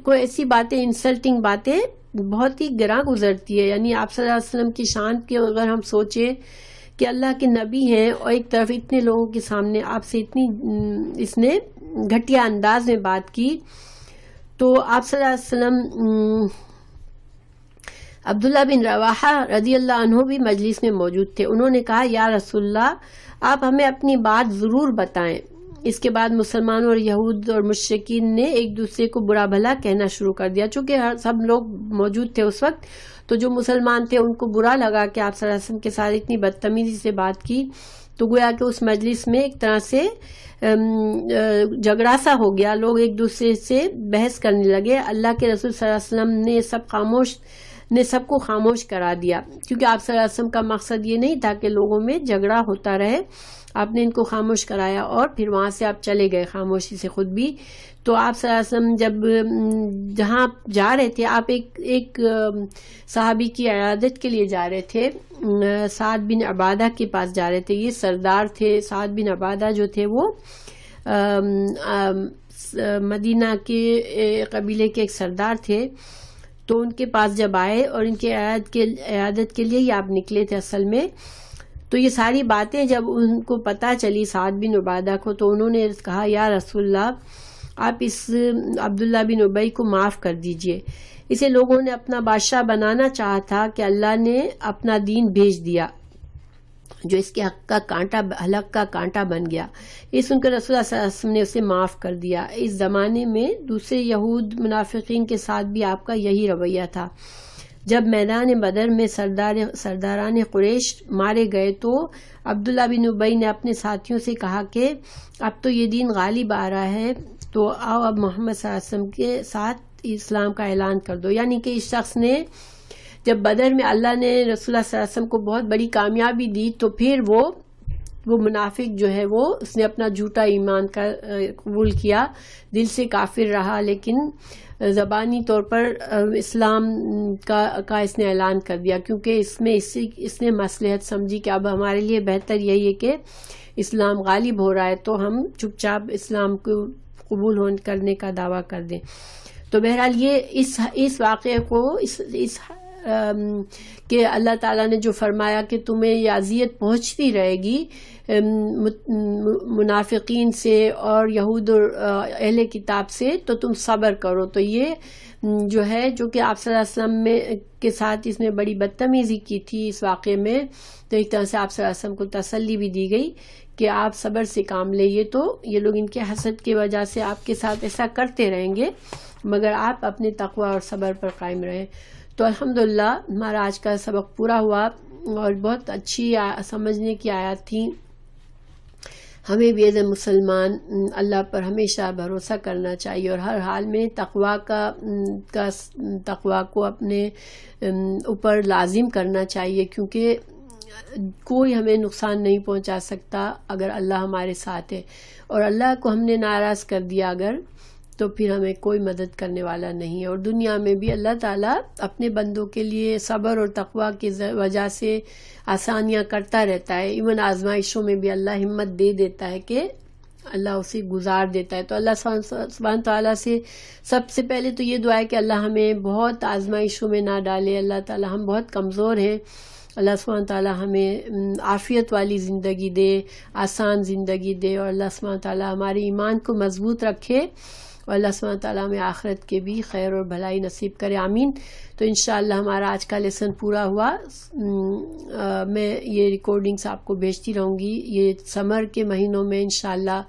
S1: کوئی ایسی باتیں انسلٹنگ باتیں بہت ہی گراں گزرتی ہے. یعنی آپ صلی اللہ علیہ وسلم کی شان کی اگر ہم سوچیں کہ اللہ کے نبی ہیں اور ایک طرف اتنے لوگوں کے سامنے آپ سے اتنی اس نے گھٹیا انداز میں بات کی. تو آپ صلی اللہ علیہ وسلم عبداللہ بن رواحہ رضی اللہ عنہ بھی مجلس میں موجود تھے. انہوں نے کہا، یا رسول اللہ آپ ہمیں اپنی بات ضرور بتائیں. اس کے بعد مسلمانوں اور یہود اور مشرکین نے ایک دوسرے کو برا بھلا کہنا شروع کر دیا. چونکہ سب لوگ موجود تھے اس وقت، تو جو مسلمان تھے ان کو برا لگا کہ آپ صلی اللہ علیہ وسلم کے ساتھ اتنی بدتمیزی سے بات کی. تو گویا کہ اس مجلس میں ایک طرح سے جھگڑا سا ہو گیا، لوگ ایک دوسرے سے بحث کرنے لگے. اللہ کے رسول صلی اللہ علیہ وسلم نے سب کو خاموش کرا دیا، کیونکہ آپ صلی اللہ علیہ وسلم کا مقصد یہ نہیں تھا کہ لوگوں میں جھگڑا ہوتا رہے. آپ نے ان کو خاموش کرایا اور پھر وہاں سے آپ چلے گئے خاموشی سے خود بھی. تو آپ صلی اللہ علیہ وسلم جب جہاں جا رہے تھے، آپ ایک صحابی کی عیادت کے لیے جا رہے تھے، سعد بن عبادہ کے پاس جا رہے تھے. یہ سردار تھے. سعد بن عبادہ جو تھے وہ مدینہ کے قبیلے کے ایک سردار تھے. تو ان کے پاس جب آئے اور ان کے عیادت کے لیے ہی آپ نکلے تھے اصل میں. تو یہ ساری باتیں جب ان کو پتہ چلی سعد بن عبادہ کو، تو انہوں نے کہا، یا رسول اللہ آپ اس عبداللہ بن ابی کو معاف کر دیجئے. اسے لوگوں نے اپنا بادشاہ بنانا چاہا تھا کہ اللہ نے اپنا دین بھیج دیا. جو اس کے حق کا کانٹا بن گیا۔ یہ سن کر رسول اللہ صلی اللہ علیہ وسلم نے اسے معاف کر دیا۔ اس زمانے میں دوسرے یہود منافقین کے ساتھ بھی آپ کا یہی رویہ تھا۔ جب میدان بدر میں سرداران قریش مارے گئے تو عبداللہ بن ابی نے اپنے ساتھیوں سے کہا کہ اب تو یہ دین غالب آ رہا ہے، تو آؤ اب محمد صلی اللہ علیہ وسلم کے ساتھ اسلام کا اعلان کر دو۔ یعنی کہ اس شخص نے جب بدر میں اللہ نے رسول اللہ صلی اللہ علیہ وسلم کو بہت بڑی کامیابی دی تو پھر وہ منافق جو ہے اس نے اپنا جھوٹا ایمان کا قبول کیا، دل سے کافر رہا، لیکن زبانی طور پر اسلام کا اس نے اعلان کر دیا، کیونکہ اس نے مصلحت سمجھی کہ اب ہمارے لیے بہتر یہی ہے کہ اسلام غالب ہو رہا ہے تو ہم چپ چاپ اسلام کو قبول کرنے کا دعویٰ کر دیں۔ تو بہرحال یہ اس واقعے کو کہ اللہ تعالیٰ نے جو فرمایا کہ تمہیں یہ اذیت پہنچتی رہے گی منافقین سے اور یہود اور اہل کتاب سے، تو تم صبر کرو، تو یہ جو ہے جو کہ آپ صلی اللہ علیہ وسلم کے ساتھ اس نے بڑی بدتمیزی کی تھی اس واقعے میں، تو ایک طرح سے آپ صلی اللہ علیہ وسلم کو تسلی بھی دی گئی کہ آپ صبر سے کام لئیے، تو یہ لوگ ان کے حسد کی وجہ سے آپ کے ساتھ ایسا کرتے رہیں گے، مگر آپ اپنے تقوی اور صبر پر قائم رہیں۔ تو الحمدللہ ہمارا آج کا سبق پورا ہوا اور بہت اچھی سمجھنے کی آیات تھی۔ ہمیں بھی ایز اے مسلمان اللہ پر ہمیشہ بھروسہ کرنا چاہیے اور ہر حال میں تقوی کو اپنے اوپر لازم کرنا چاہیے، کیونکہ کوئی ہمیں نقصان نہیں پہنچا سکتا اگر اللہ ہمارے ساتھ ہے، اور اللہ کو ہم نے ناراض کر دیا اگر، تو پھر ہمیں کوئی مدد کرنے والا نہیں ہے۔ اور دنیا میں بھی اللہ تعالیٰ اپنے بندوں کے لیے صبر اور تقوی کی وجہ سے آسانیاں کرتا رہتا ہے، ایون آزمائشوں میں بھی اللہ ہمت دے دیتا ہے کہ اللہ اسے گزار دیتا ہے۔ تو اللہ سبحانہ تعالیٰ سے سب سے پہلے تو یہ دعا ہے کہ اللہ ہمیں بہت آزمائشوں میں نہ ڈالے۔ اللہ تعالیٰ ہم بہت کمزور ہیں، اللہ سبحانہ تعالیٰ ہمیں عافیت والی زندگی دے، آسان زندگی دے، اور اللہ سبحانہ تعالیٰ ہمارے ایمان کو مضبوط رکھے، اور اللہ سبحانہ تعالیٰ ہمیں آخرت کے بھی خیر اور بھلائی نصیب کرے، آمین۔ تو انشاءاللہ ہمارا آج کا لیسن پورا ہوا۔ میں یہ ریکارڈنگز آپ کو بھیجتی رہوں گی یہ سمر کے مہینوں میں انشاءاللہ،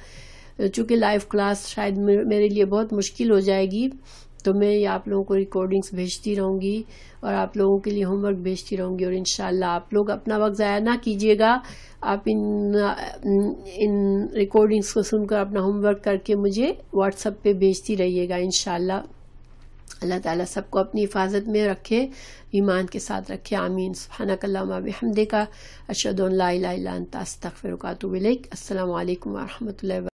S1: چونکہ لائیو کلاس شاید میرے لیے بہت مشکل ہو جائے گی، تو میں یہ آپ لوگوں کو ریکارڈنگز بھیجتی رہوں گی اور آپ لوگوں کے لیے ہوم ورک بھیجتی رہوں گی، اور انشاءاللہ آپ لوگ اپنا وقت ضائع نہ کیجیے گا، آپ ان ریکارڈنگز کو سن کر اپنا ہوم ورک کر کے مجھے واٹس ایپ پہ بھیجتی رہیے گا انشاءاللہ۔ اللہ تعالیٰ سب کو اپنی حفاظت میں رکھے، ایمان کے ساتھ رکھے، آمین۔ سبحانک اللہم و بحمدک، اشہد ان لا الہ الا انت، استغفرک و اتوب الیک۔ السلام علیکم ورحمۃ اللہ وبرکاتہ۔